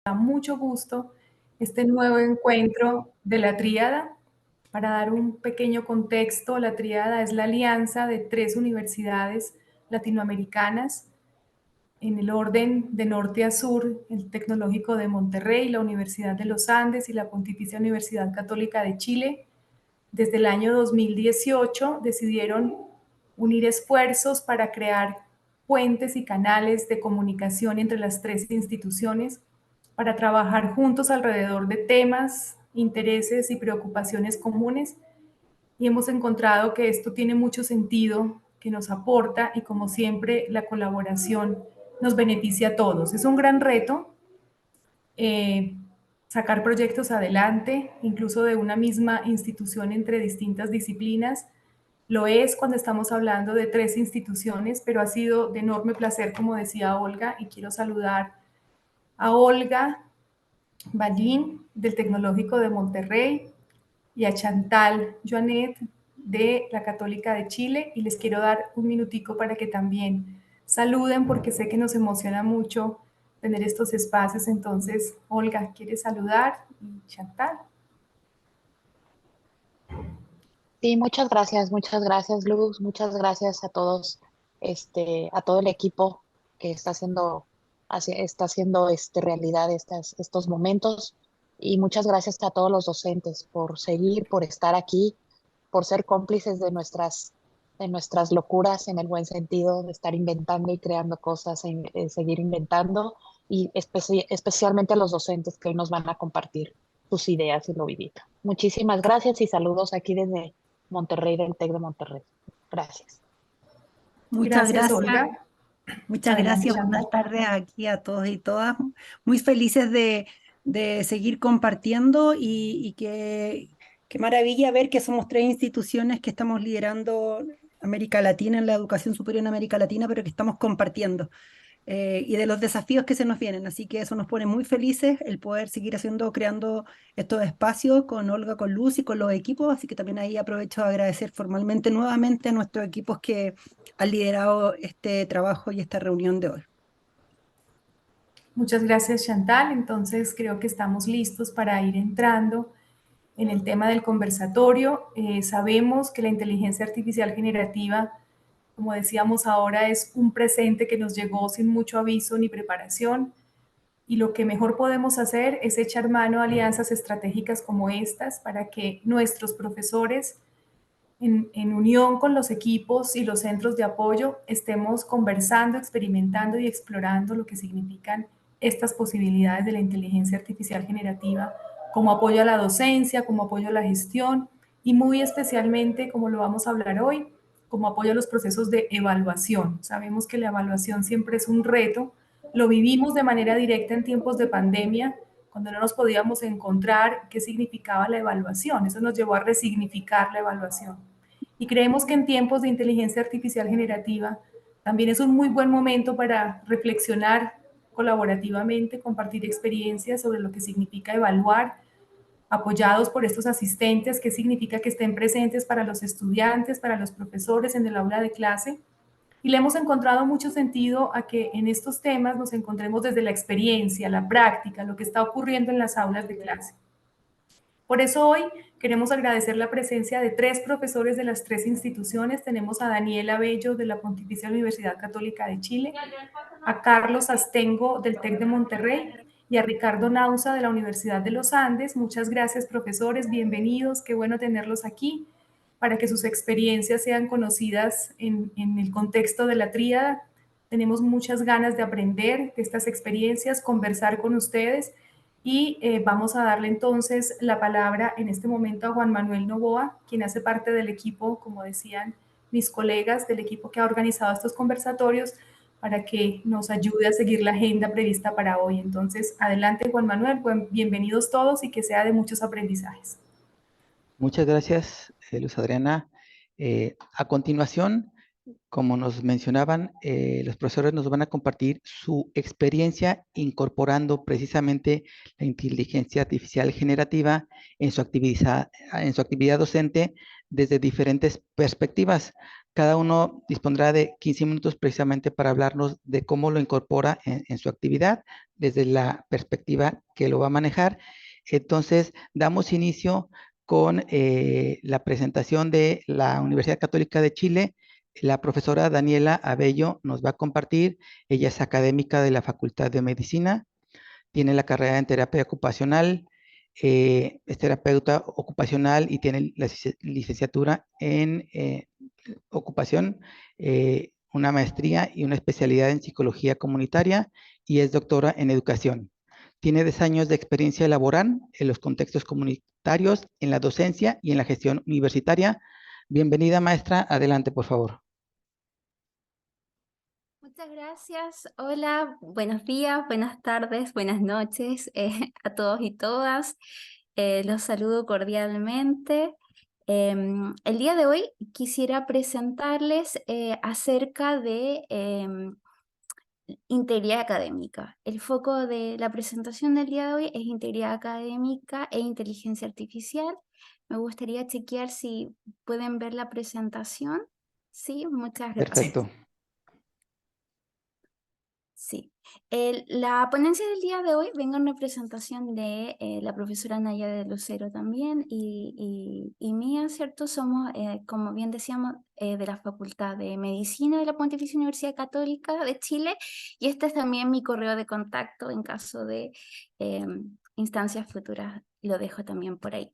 da mucho gusto este nuevo encuentro de la Tríada. Para dar un pequeño contexto, la Tríada es la alianza de 3 universidades latinoamericanas en el orden de norte a sur: el Tecnológico de Monterrey, la Universidad de los Andes y la Pontificia Universidad Católica de Chile. Desde el año 2018 decidieron unir esfuerzos para crear puentes y canales de comunicación entre las 3 instituciones, para trabajar juntos alrededor de temas, intereses y preocupaciones comunes, y hemos encontrado que esto tiene mucho sentido, que nos aporta, y como siempre la colaboración nos beneficia a todos. Es un gran reto sacar proyectos adelante, incluso de una misma institución entre distintas disciplinas. Lo es cuando estamos hablando de 3 instituciones, pero ha sido de enorme placer, como decía Olga, y quiero saludar a Olga Ballín, del Tecnológico de Monterrey, y a Chantal Joanet, de la Católica de Chile, y les quiero dar un minutico para que también saluden, porque sé que nos emociona mucho tener estos espacios. Entonces, Olga, ¿quieres saludar? Y Chantal. Sí, muchas gracias, Luz, muchas gracias a todos, a todo el equipo que está haciendo realidad estos momentos, y muchas gracias a todos los docentes por seguir, por estar aquí, por ser cómplices de nuestras locuras en el buen sentido, de estar inventando y creando cosas, seguir inventando, y especialmente a los docentes que hoy nos van a compartir sus ideas y lo vivido. Muchísimas gracias y saludos aquí desde Monterrey, del TEC de Monterrey. Gracias. Muchas Gracias, gracias. Olga. Muchas Adelante, gracias. Chantal. Buenas tardes aquí a todos y todas. Muy felices de seguir compartiendo y qué maravilla ver que somos 3 instituciones que estamos liderando América Latina, en la educación superior en América Latina, pero que estamos compartiendo. Y de los desafíos que se nos vienen. Así que eso nos pone muy felices, el poder seguir creando estos espacios con Olga, con Luz y con los equipos. Así que también ahí aprovecho a agradecer formalmente nuevamente a nuestros equipos que han liderado este trabajo y esta reunión de hoy. Muchas gracias, Chantal. Entonces, creo que estamos listos para ir entrando en el tema del conversatorio. Sabemos que la inteligencia artificial generativa, como decíamos ahora, es un presente que nos llegó sin mucho aviso ni preparación, y lo que mejor podemos hacer es echar mano a alianzas estratégicas como estas para que nuestros profesores, en unión con los equipos y los centros de apoyo, estemos conversando, experimentando y explorando lo que significan estas posibilidades de la inteligencia artificial generativa como apoyo a la docencia, como apoyo a la gestión, y muy especialmente, como lo vamos a hablar hoy, como apoyo a los procesos de evaluación. Sabemos que la evaluación siempre es un reto. Lo vivimos de manera directa en tiempos de pandemia, cuando no nos podíamos encontrar qué significaba la evaluación. Eso nos llevó a resignificar la evaluación. Y creemos que en tiempos de inteligencia artificial generativa también es un muy buen momento para reflexionar colaborativamente, compartir experiencias sobre lo que significa evaluar, apoyados por estos asistentes, qué significa que estén presentes para los estudiantes, para los profesores en el aula de clase. Y le hemos encontrado mucho sentido a que en estos temas nos encontremos desde la experiencia, la práctica, lo que está ocurriendo en las aulas de clase. Por eso hoy queremos agradecer la presencia de 3 profesores de las 3 instituciones. Tenemos a Daniela Bello, de la Pontificia Universidad Católica de Chile, a Carlos Astengo, del TEC de Monterrey, y a Ricardo Nausa, de la Universidad de los Andes. Muchas gracias, profesores, bienvenidos, qué bueno tenerlos aquí para que sus experiencias sean conocidas en el contexto de la tríada. Tenemos muchas ganas de aprender de estas experiencias, conversar con ustedes, y vamos a darle entonces la palabra en este momento a Juan Manuel Novoa, quien hace parte del equipo, como decían mis colegas, del equipo que ha organizado estos conversatorios, para que nos ayude a seguir la agenda prevista para hoy. Entonces, adelante, Juan Manuel, bienvenidos todos y que sea de muchos aprendizajes. Muchas gracias, Luz Adriana. A continuación, como nos mencionaban, los profesores nos van a compartir su experiencia incorporando precisamente la inteligencia artificial generativa en su actividad docente desde diferentes perspectivas. Cada uno dispondrá de 15 minutos precisamente para hablarnos de cómo lo incorpora en su actividad, desde la perspectiva que lo va a manejar. Entonces, damos inicio con la presentación de la Universidad Católica de Chile. La profesora Daniela Abello nos va a compartir. Ella es académica de la Facultad de Medicina, tiene la carrera en terapia ocupacional, es terapeuta ocupacional y tiene la licenciatura en ocupación, una maestría y una especialidad en psicología comunitaria y es doctora en educación. Tiene 10 años de experiencia laboral en los contextos comunitarios, en la docencia y en la gestión universitaria. Bienvenida, maestra. Adelante, por favor. Muchas gracias. Hola, buenos días, buenas tardes, buenas noches a todos y todas. Los saludo cordialmente. El día de hoy quisiera presentarles acerca de integridad académica. El foco de la presentación del día de hoy es integridad académica e inteligencia artificial. Me gustaría chequear si pueden ver la presentación. Sí, muchas gracias. Perfecto. Sí. La ponencia del día de hoy vengo en representación de la profesora Naya de Lucero también y mía, ¿cierto? Somos, como bien decíamos, de la Facultad de Medicina de la Pontificia Universidad Católica de Chile, y este es también mi correo de contacto en caso de instancias futuras, lo dejo también por ahí.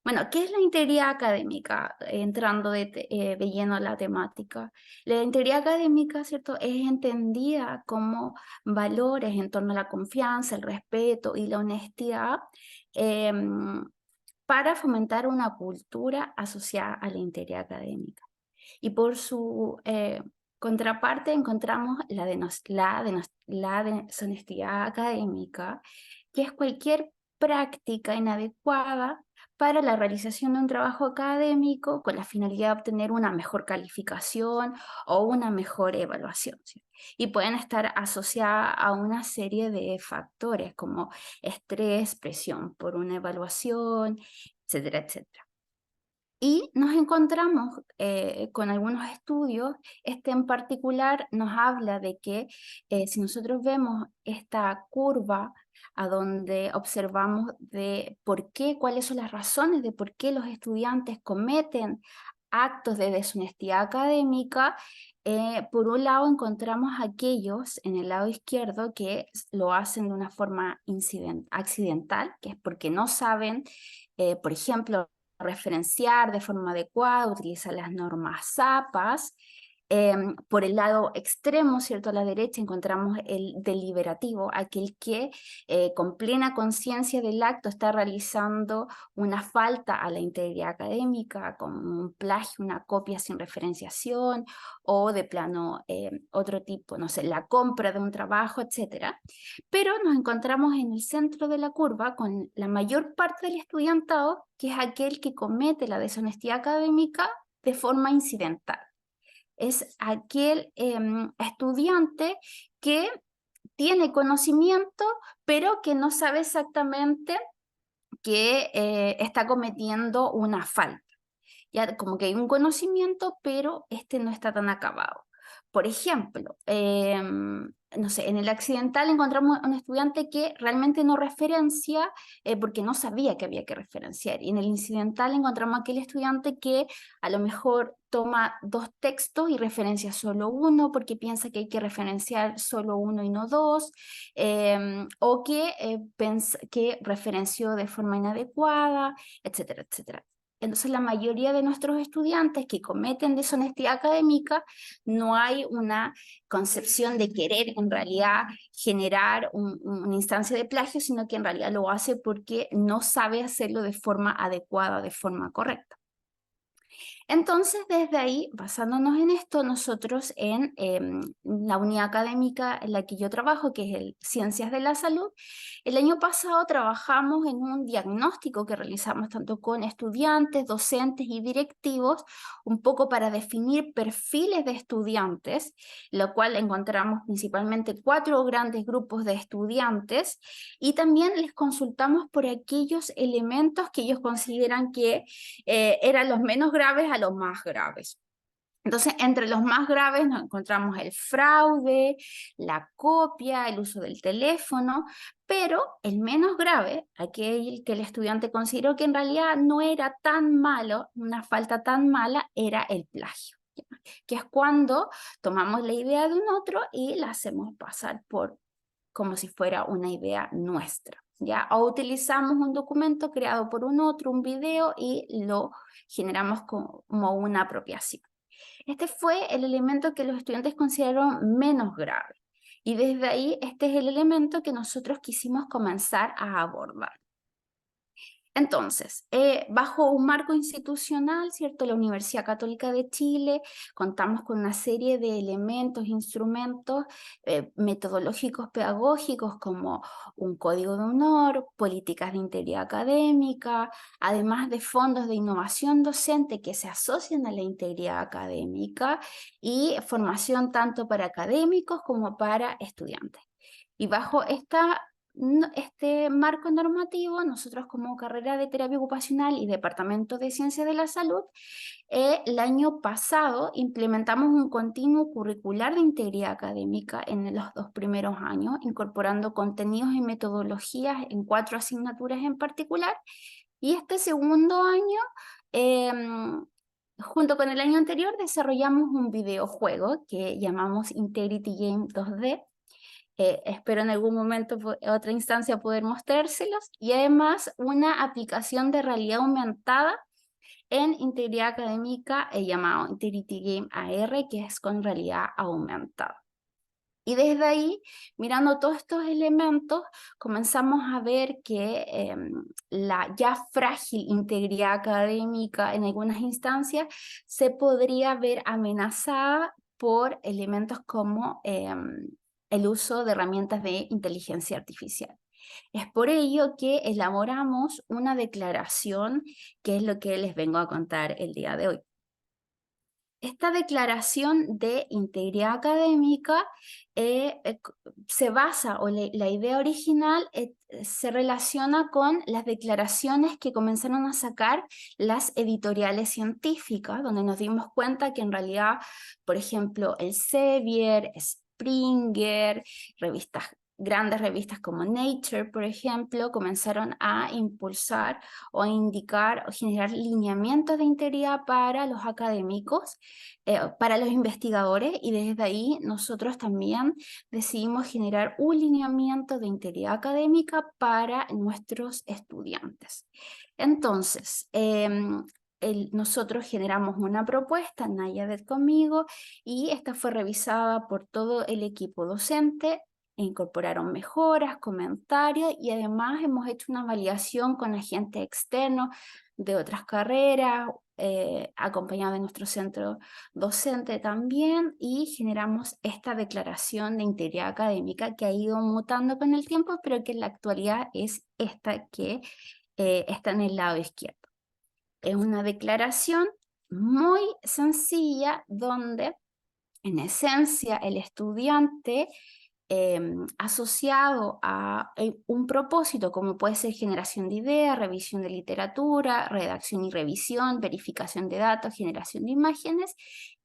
Bueno, ¿qué es la integridad académica? Entrando de lleno a la temática. La integridad académica, ¿cierto?, es entendida como valores en torno a la confianza, el respeto y la honestidad para fomentar una cultura asociada a la integridad académica. Y por su contraparte encontramos la deshonestidad académica, que es cualquier práctica inadecuada para la realización de un trabajo académico con la finalidad de obtener una mejor calificación o una mejor evaluación, ¿sí? Y pueden estar asociadas a una serie de factores como estrés, presión por una evaluación, etcétera, etcétera. Y nos encontramos con algunos estudios. Este en particular nos habla de que si nosotros vemos esta curva a donde observamos de por qué, cuáles son las razones de por qué los estudiantes cometen actos de deshonestidad académica, por un lado encontramos aquellos en el lado izquierdo que lo hacen de una forma accidental, que es porque no saben, por ejemplo, referenciar de forma adecuada, utilizar las normas APAS. Por el lado extremo, ¿cierto?, a la derecha encontramos el deliberativo, aquel que con plena conciencia del acto está realizando una falta a la integridad académica, como un plagio, una copia sin referenciación, o de plano otro tipo, no sé, la compra de un trabajo, etc. Pero nos encontramos en el centro de la curva con la mayor parte del estudiantado, que es aquel que comete la deshonestidad académica de forma incidental. Es aquel estudiante que tiene conocimiento, pero que no sabe exactamente que está cometiendo una falta. Ya como que hay un conocimiento, pero este no está tan acabado. Por ejemplo, no sé, en el accidental encontramos a un estudiante que realmente no referencia porque no sabía que había que referenciar. Y en el incidental encontramos a aquel estudiante que a lo mejor toma dos textos y referencia solo uno porque piensa que hay que referenciar solo uno y no dos, o que referenció de forma inadecuada, etcétera, etcétera. Entonces, la mayoría de nuestros estudiantes que cometen deshonestidad académica, no hay una concepción de querer en realidad generar una instancia de plagio, sino que en realidad lo hace porque no sabe hacerlo de forma adecuada, de forma correcta. Entonces, desde ahí, basándonos en esto, nosotros en la unidad académica en la que yo trabajo, que es el Ciencias de la Salud, el año pasado trabajamos en un diagnóstico que realizamos tanto con estudiantes, docentes y directivos, un poco para definir perfiles de estudiantes, lo cual encontramos principalmente 4 grandes grupos de estudiantes, y también les consultamos por aquellos elementos que ellos consideran que eran los menos graves a los más graves. Entonces, entre los más graves nos encontramos el fraude, la copia, el uso del teléfono, pero el menos grave, aquel que el estudiante consideró que en realidad no era tan malo, una falta tan mala, era el plagio, ¿ya? Que es cuando tomamos la idea de un otro y la hacemos pasar por como si fuera una idea nuestra, ¿ya? O utilizamos un documento creado por un otro, un video, y lo generamos como una apropiación. Este fue el elemento que los estudiantes consideraron menos grave. Y desde ahí, este es el elemento que nosotros quisimos comenzar a abordar. Entonces, bajo un marco institucional, ¿cierto? La Universidad Católica de Chile, contamos con una serie de elementos, instrumentos metodológicos, pedagógicos, como un código de honor, políticas de integridad académica, además de fondos de innovación docente que se asocian a la integridad académica y formación tanto para académicos como para estudiantes. Y bajo este marco normativo, nosotros como carrera de terapia ocupacional y Departamento de Ciencias de la Salud, el año pasado implementamos un continuo curricular de integridad académica en los 2 primeros años, incorporando contenidos y metodologías en 4 asignaturas en particular. Y este segundo año, junto con el año anterior, desarrollamos un videojuego que llamamos Integrity Game 2D. Espero en algún momento, otra instancia, poder mostrárselos. Y además una aplicación de realidad aumentada en integridad académica llamado Integrity Game AR, que es con realidad aumentada. Y desde ahí, mirando todos estos elementos, comenzamos a ver que la ya frágil integridad académica en algunas instancias se podría ver amenazada por elementos como el uso de herramientas de inteligencia artificial. Es por ello que elaboramos una declaración, que es lo que les vengo a contar el día de hoy. Esta declaración de integridad académica se basa, o la idea original se relaciona con las declaraciones que comenzaron a sacar las editoriales científicas, donde nos dimos cuenta que en realidad, por ejemplo, Elsevier, Springer, grandes revistas como Nature, por ejemplo, comenzaron a impulsar o a indicar o generar lineamientos de integridad para los académicos, para los investigadores, y desde ahí nosotros también decidimos generar un lineamiento de integridad académica para nuestros estudiantes. Entonces, nosotros generamos una propuesta, Nayadet conmigo, y esta fue revisada por todo el equipo docente. Incorporaron mejoras, comentarios, y además hemos hecho una validación con agentes externos de otras carreras, acompañado de nuestro centro docente también, y generamos esta declaración de integridad académica que ha ido mutando con el tiempo, pero que en la actualidad es esta que está en el lado izquierdo. Es una declaración muy sencilla donde, en esencia, el estudiante asociado a un propósito como puede ser generación de ideas, revisión de literatura, redacción y revisión, verificación de datos, generación de imágenes,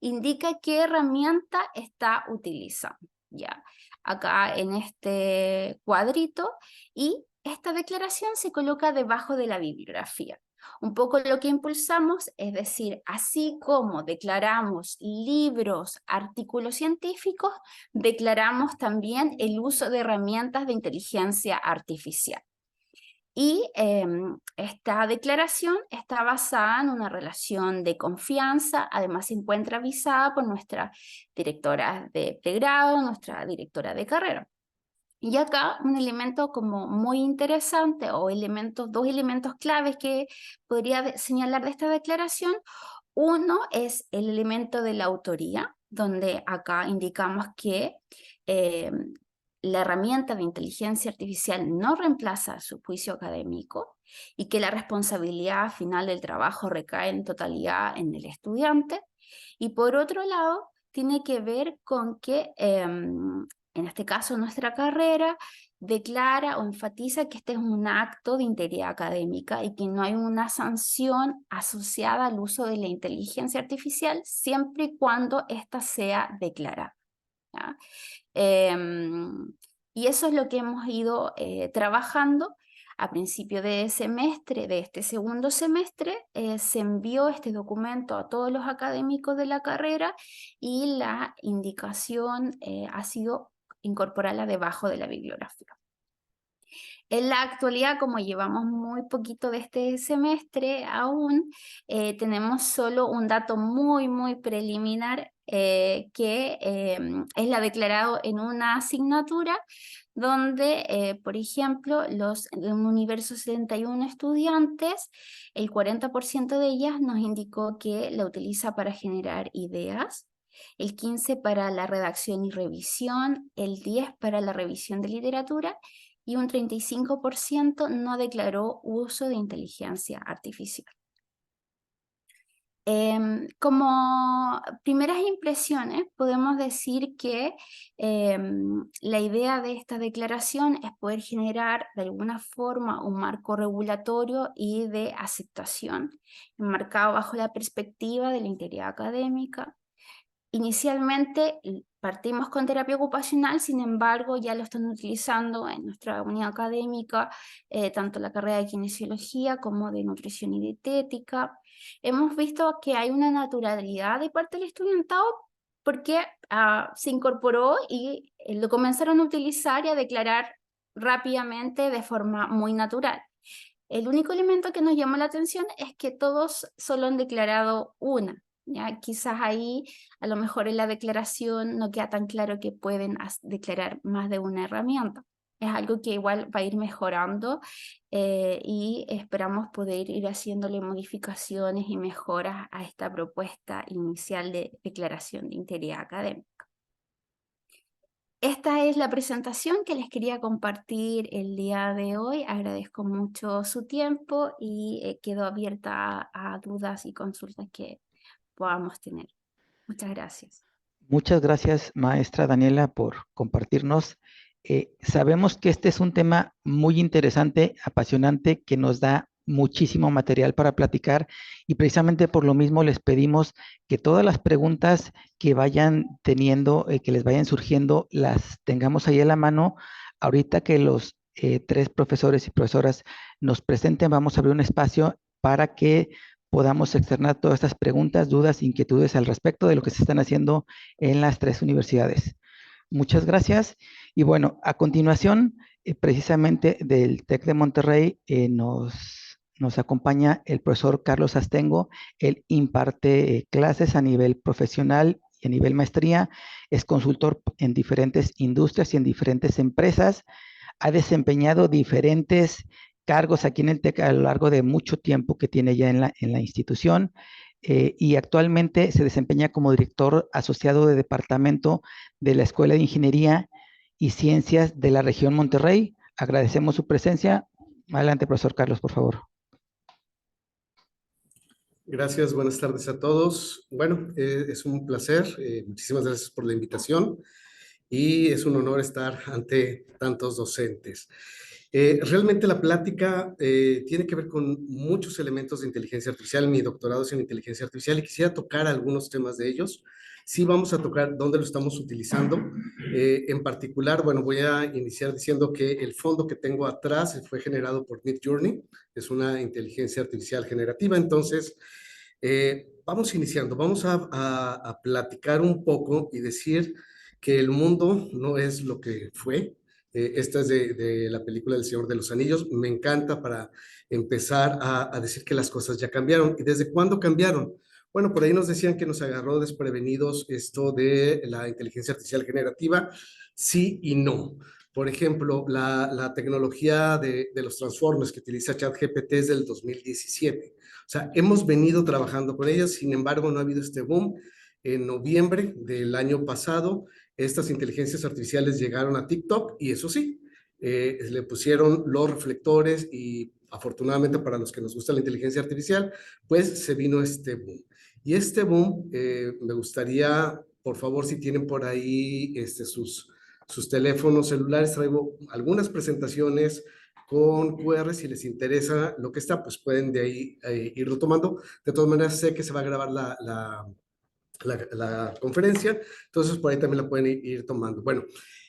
indica qué herramienta está utilizando, ¿ya? Acá en este cuadrito, y esta declaración se coloca debajo de la bibliografía. Un poco lo que impulsamos, es decir, así como declaramos libros, artículos científicos, declaramos también el uso de herramientas de inteligencia artificial. Y esta declaración está basada en una relación de confianza, además se encuentra avisada por nuestra directora de pregrado, nuestra directora de carrera. Y acá un elemento como muy interesante, o dos elementos claves que podría señalar de esta declaración. Uno es el elemento de la autoría, donde acá indicamos que la herramienta de inteligencia artificial no reemplaza su juicio académico y que la responsabilidad final del trabajo recae en totalidad en el estudiante. Y por otro lado, tiene que ver con que en este caso nuestra carrera declara o enfatiza que este es un acto de integridad académica y que no hay una sanción asociada al uso de la inteligencia artificial siempre y cuando ésta sea declarada, ¿ya? Y eso es lo que hemos ido trabajando. A principio de semestre, de este segundo semestre, se envió este documento a todos los académicos de la carrera y la indicación ha sido incorporarla debajo de la bibliografía. En la actualidad, como llevamos muy poquito de este semestre aún, tenemos solo un dato muy preliminar que es la declarado en una asignatura donde, por ejemplo, de un universo 71 estudiantes, el 40% de ellas nos indicó que la utiliza para generar ideas, el 15% para la redacción y revisión, el 10% para la revisión de literatura y un 35% no declaró uso de inteligencia artificial. Como primeras impresiones, podemos decir que la idea de esta declaración es poder generar de alguna forma un marco regulatorio y de aceptación, enmarcado bajo la perspectiva de la integridad académica. Inicialmente partimos con terapia ocupacional, sin embargo ya lo están utilizando en nuestra unidad académica, tanto la carrera de kinesiología como de nutrición y dietética. Hemos visto que hay una naturalidad de parte del estudiantado porque se incorporó y lo comenzaron a utilizar y a declarar rápidamente de forma muy natural. El único elemento que nos llama la atención es que todos solo han declarado una. ¿Ya? Quizás ahí, a lo mejor en la declaración no queda tan claro que pueden declarar más de una herramienta. Es algo que igual va a ir mejorando y esperamos poder ir haciéndole modificaciones y mejoras a esta propuesta inicial de declaración de integridad académica. Esta es la presentación que les quería compartir el día de hoy. Agradezco mucho su tiempo y quedo abierta a dudas y consultas que podamos tener. Muchas gracias. Muchas gracias, maestra Daniela, por compartirnos. Sabemos que este es un tema muy interesante, apasionante, que nos da muchísimo material para platicar y precisamente por lo mismo les pedimos que todas las preguntas que vayan teniendo, que les vayan surgiendo, las tengamos ahí a la mano. Ahorita que los tres profesores y profesoras nos presenten, vamos a abrir un espacio para que podamos externar todas estas preguntas, dudas, inquietudes al respecto de lo que se están haciendo en las tres universidades. Muchas gracias. Y bueno, a continuación, precisamente del TEC de Monterrey, nos acompaña el profesor Carlos Astengo. Él imparte clases a nivel profesional y a nivel maestría. Es consultor en diferentes industrias y en diferentes empresas. Ha desempeñado diferentes cargos aquí en el TEC a lo largo de mucho tiempo que tiene ya en la institución y actualmente se desempeña como director asociado de departamento de la Escuela de Ingeniería y Ciencias de la región Monterrey. Agradecemos su presencia. Adelante, profesor Carlos, por favor. Gracias, buenas tardes a todos. Bueno, es un placer, muchísimas gracias por la invitación y es un honor estar ante tantos docentes. Realmente la plática tiene que ver con muchos elementos de inteligencia artificial. Mi doctorado es en inteligencia artificial y quisiera tocar algunos temas de ellos. Sí vamos a tocar dónde lo estamos utilizando. En particular, bueno, voy a iniciar diciendo que el fondo que tengo atrás fue generado por Midjourney. Es una inteligencia artificial generativa. Entonces, vamos iniciando. Vamos a platicar un poco y decir que el mundo no es lo que fue. Esta es de la película El Señor de los Anillos. Me encanta para empezar a decir que las cosas ya cambiaron. ¿Y desde cuándo cambiaron? Bueno, por ahí nos decían que nos agarró desprevenidos esto de la inteligencia artificial generativa. Sí y no. Por ejemplo, la tecnología de los transformers que utiliza ChatGPT es del 2017. O sea, hemos venido trabajando con ellas, sin embargo, no ha habido este boom. En noviembre del año pasado, estas inteligencias artificiales llegaron a TikTok y eso sí, le pusieron los reflectores y afortunadamente para los que nos gusta la inteligencia artificial, pues se vino este boom. Y este boom, me gustaría, por favor, si tienen por ahí sus sus teléfonos celulares. Traigo algunas presentaciones con QR, si les interesa lo que está, pues pueden de ahí irlo tomando. De todas maneras, sé que se va a grabar la conferencia, entonces por ahí también la pueden ir tomando. Bueno,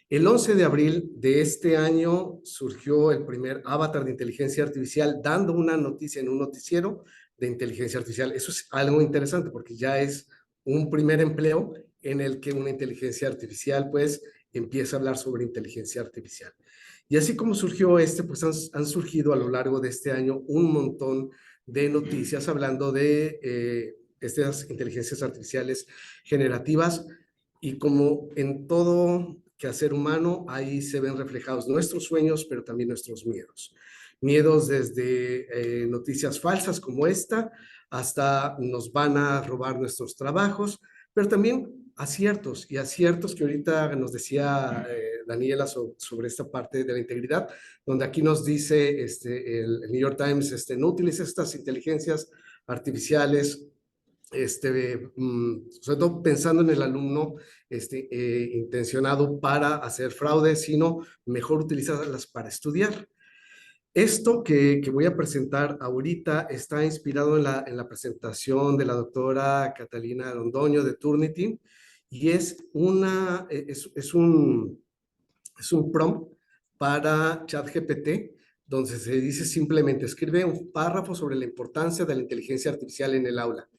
el 11 de abril de este año surgió el primer avatar de inteligencia artificial dando una noticia en un noticiero de inteligencia artificial. Eso es algo interesante porque ya es un primer empleo en el que una inteligencia artificial pues empieza a hablar sobre inteligencia artificial. Y así como surgió pues han surgido a lo largo de este año un montón de noticias hablando de estas inteligencias artificiales generativas, y como en todo quehacer humano, ahí se ven reflejados nuestros sueños, pero también nuestros miedos. Miedos desde noticias falsas como esta, hasta nos van a robar nuestros trabajos, pero también aciertos, y aciertos que ahorita nos decía Daniela sobre esta parte de la integridad, donde aquí nos dice el New York Times, no utilices estas inteligencias artificiales, sobre todo pensando en el alumno intencionado para hacer fraude, sino mejor utilizarlas para estudiar. Esto que voy a presentar ahorita está inspirado en la presentación de la doctora Catalina Londoño de Turnitin, y es un prompt para ChatGPT, donde se dice simplemente: escribe un párrafo sobre la importancia de la inteligencia artificial en el aula.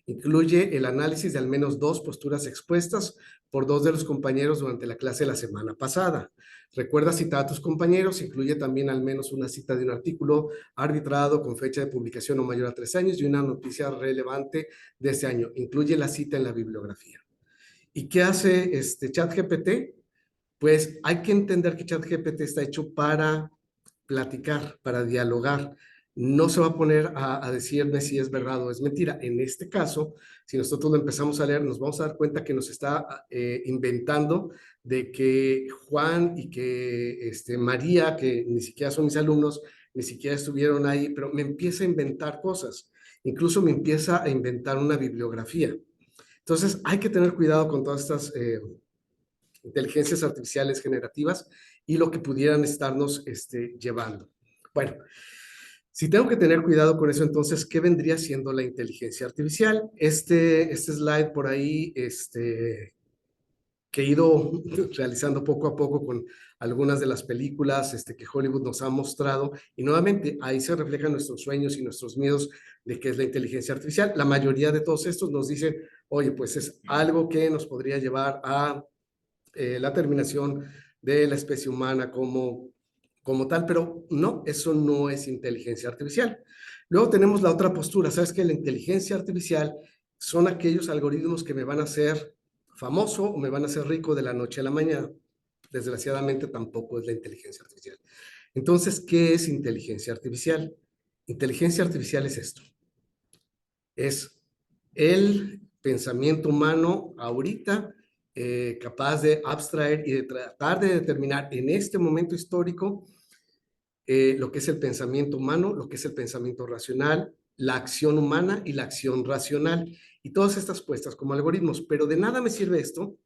Incluye el análisis de al menos 2 posturas expuestas por 2 de los compañeros durante la clase de la semana pasada. Recuerda citar a tus compañeros. Incluye también al menos una cita de un artículo arbitrado con fecha de publicación no mayor a 3 años y una noticia relevante de ese año. Incluye la cita en la bibliografía. ¿Y qué hace ChatGPT? Pues hay que entender que ChatGPT está hecho para platicar, para dialogar. No se va a poner a decirme si es verdad o es mentira. En este caso, si nosotros lo empezamos a leer, nos vamos a dar cuenta que nos está inventando de que Juan y que María, que ni siquiera son mis alumnos, ni siquiera estuvieron ahí, pero me empieza a inventar cosas. Incluso me empieza a inventar una bibliografía. Entonces, hay que tener cuidado con todas estas inteligencias artificiales generativas y lo que pudieran estarnos llevando. Bueno, si tengo que tener cuidado con eso, entonces, ¿qué vendría siendo la inteligencia artificial? Este slide por ahí, que he ido realizando poco a poco con algunas de las películas que Hollywood nos ha mostrado, y nuevamente ahí se reflejan nuestros sueños y nuestros miedos de qué es la inteligencia artificial. La mayoría de todos estos nos dicen: oye, pues es algo que nos podría llevar a la terminación de la especie humana como tal, pero no, eso no es inteligencia artificial. Luego tenemos la otra postura. ¿Sabes qué? La inteligencia artificial son aquellos algoritmos que me van a hacer famoso o me van a hacer rico de la noche a la mañana. Desgraciadamente tampoco es la inteligencia artificial. Entonces, ¿qué es inteligencia artificial? Inteligencia artificial es esto. Es el pensamiento humano ahorita capaz de abstraer y de tratar de determinar en este momento histórico lo que es el pensamiento humano, lo que es el pensamiento racional, la acción humana y la acción racional, y todas estas puestas como algoritmos. Pero de nada me sirve esto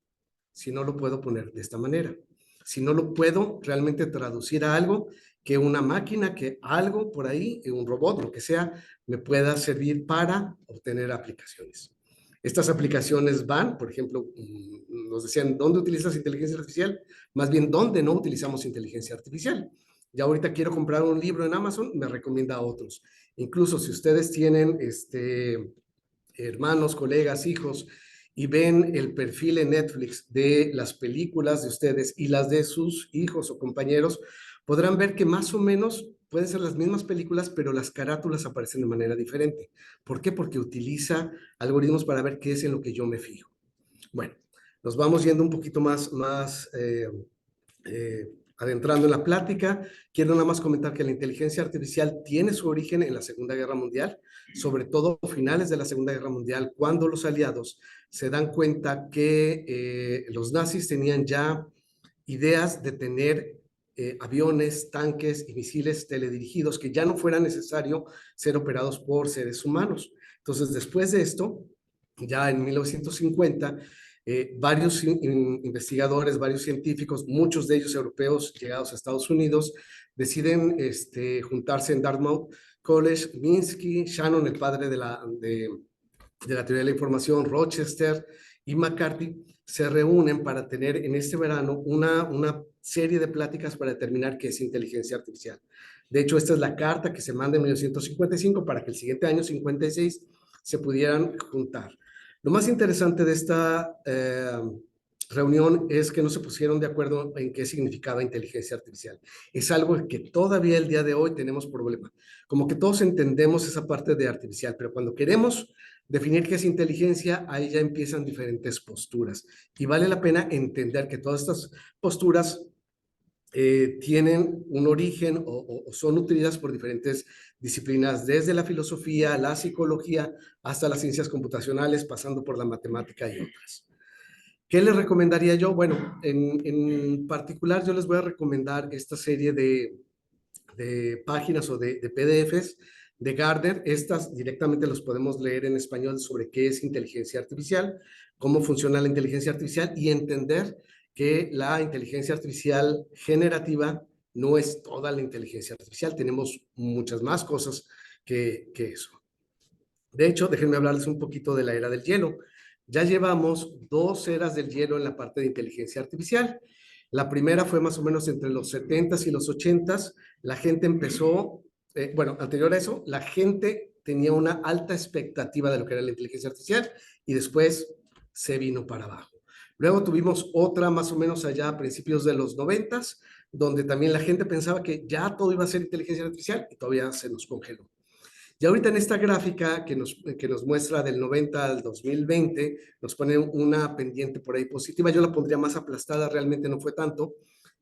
si no lo puedo poner de esta manera, si no lo puedo realmente traducir a algo que una máquina, que algo por ahí, un robot, lo que sea, me pueda servir para obtener aplicaciones. Estas aplicaciones van, por ejemplo, nos decían, ¿dónde utilizas inteligencia artificial? Más bien, ¿dónde no utilizamos inteligencia artificial? Ya ahorita quiero comprar un libro en Amazon, me recomienda a otros. Incluso si ustedes tienen hermanos, colegas, hijos, y ven el perfil en Netflix de las películas de ustedes y las de sus hijos o compañeros, podrán ver que más o menos pueden ser las mismas películas, pero las carátulas aparecen de manera diferente. ¿Por qué? Porque utiliza algoritmos para ver qué es en lo que yo me fijo. Bueno, nos vamos yendo un poquito más adentrando en la plática. Quiero nada más comentar que la inteligencia artificial tiene su origen en la Segunda Guerra Mundial, sobre todo a finales de la Segunda Guerra Mundial, cuando los aliados se dan cuenta que los nazis tenían ya ideas de tener aviones, tanques y misiles teledirigidos que ya no fuera necesario ser operados por seres humanos. Entonces, después de esto, ya en 1950, varios investigadores, varios científicos, muchos de ellos europeos llegados a Estados Unidos, deciden juntarse en Dartmouth College. Minsky, Shannon, el padre de la teoría de la información, Rochester y McCarthy, se reúnen para tener en este verano una serie de pláticas para determinar qué es inteligencia artificial. De hecho, esta es la carta que se manda en 1955 para que el siguiente año, 56, se pudieran juntar. Lo más interesante de esta reunión es que no se pusieron de acuerdo en qué significaba inteligencia artificial. Es algo que todavía el día de hoy tenemos problema. Como que todos entendemos esa parte de artificial, pero cuando queremos definir qué es inteligencia, ahí ya empiezan diferentes posturas. Y vale la pena entender que todas estas posturas tienen un origen o son nutridas por diferentes disciplinas, desde la filosofía, la psicología, hasta las ciencias computacionales, pasando por la matemática y otras. ¿Qué les recomendaría yo? Bueno, en particular yo les voy a recomendar esta serie de páginas o de PDFs de Gardner. Estas directamente los podemos leer en español sobre qué es inteligencia artificial, cómo funciona la inteligencia artificial y entender que la inteligencia artificial generativa no es toda la inteligencia artificial. Tenemos muchas más cosas que eso. De hecho, déjenme hablarles un poquito de la era del hielo. Ya llevamos 2 eras del hielo en la parte de inteligencia artificial. La primera fue más o menos entre los 70s y los 80s. La gente empezó, bueno, anterior a eso, la gente tenía una alta expectativa de lo que era la inteligencia artificial y después se vino para abajo. Luego tuvimos otra más o menos allá a principios de los 90s, donde también la gente pensaba que ya todo iba a ser inteligencia artificial y todavía se nos congeló. Y ahorita en esta gráfica que nos muestra del 90 al 2020, nos pone una pendiente por ahí positiva. Yo la pondría más aplastada, realmente no fue tanto,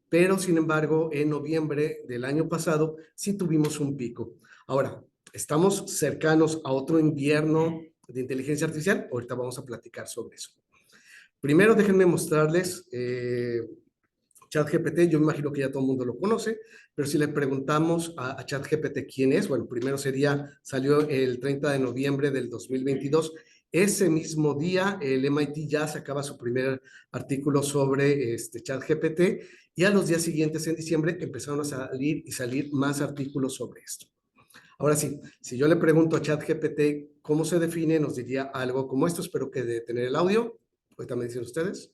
pero sin embargo, en noviembre del año pasado sí tuvimos un pico. Ahora, estamos cercanos a otro invierno de inteligencia artificial. Ahorita vamos a platicar sobre eso. Primero, déjenme mostrarles ChatGPT. Yo me imagino que ya todo el mundo lo conoce, pero si le preguntamos a ChatGPT quién es, bueno, primero salió el 30 de noviembre del 2022. Ese mismo día, el MIT ya sacaba su primer artículo sobre ChatGPT y a los días siguientes, en diciembre, empezaron a salir más artículos sobre esto. Ahora sí, si yo le pregunto a ChatGPT cómo se define, nos diría algo como esto. Espero que de tener el audio. Ahorita me dicen ustedes.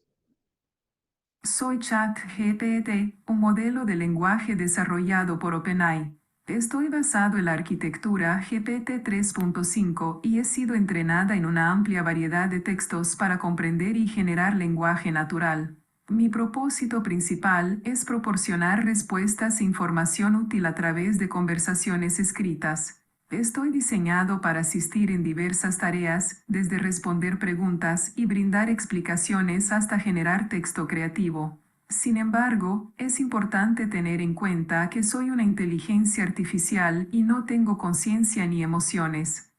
Soy ChatGPT, un modelo de lenguaje desarrollado por OpenAI. Estoy basado en la arquitectura GPT 3.5 y he sido entrenada en una amplia variedad de textos para comprender y generar lenguaje natural. Mi propósito principal es proporcionar respuestas e información útil a través de conversaciones escritas. Estoy diseñado para asistir en diversas tareas, desde responder preguntas y brindar explicaciones hasta generar texto creativo. Sin embargo, es importante tener en cuenta que soy una inteligencia artificial y no tengo conciencia ni emociones.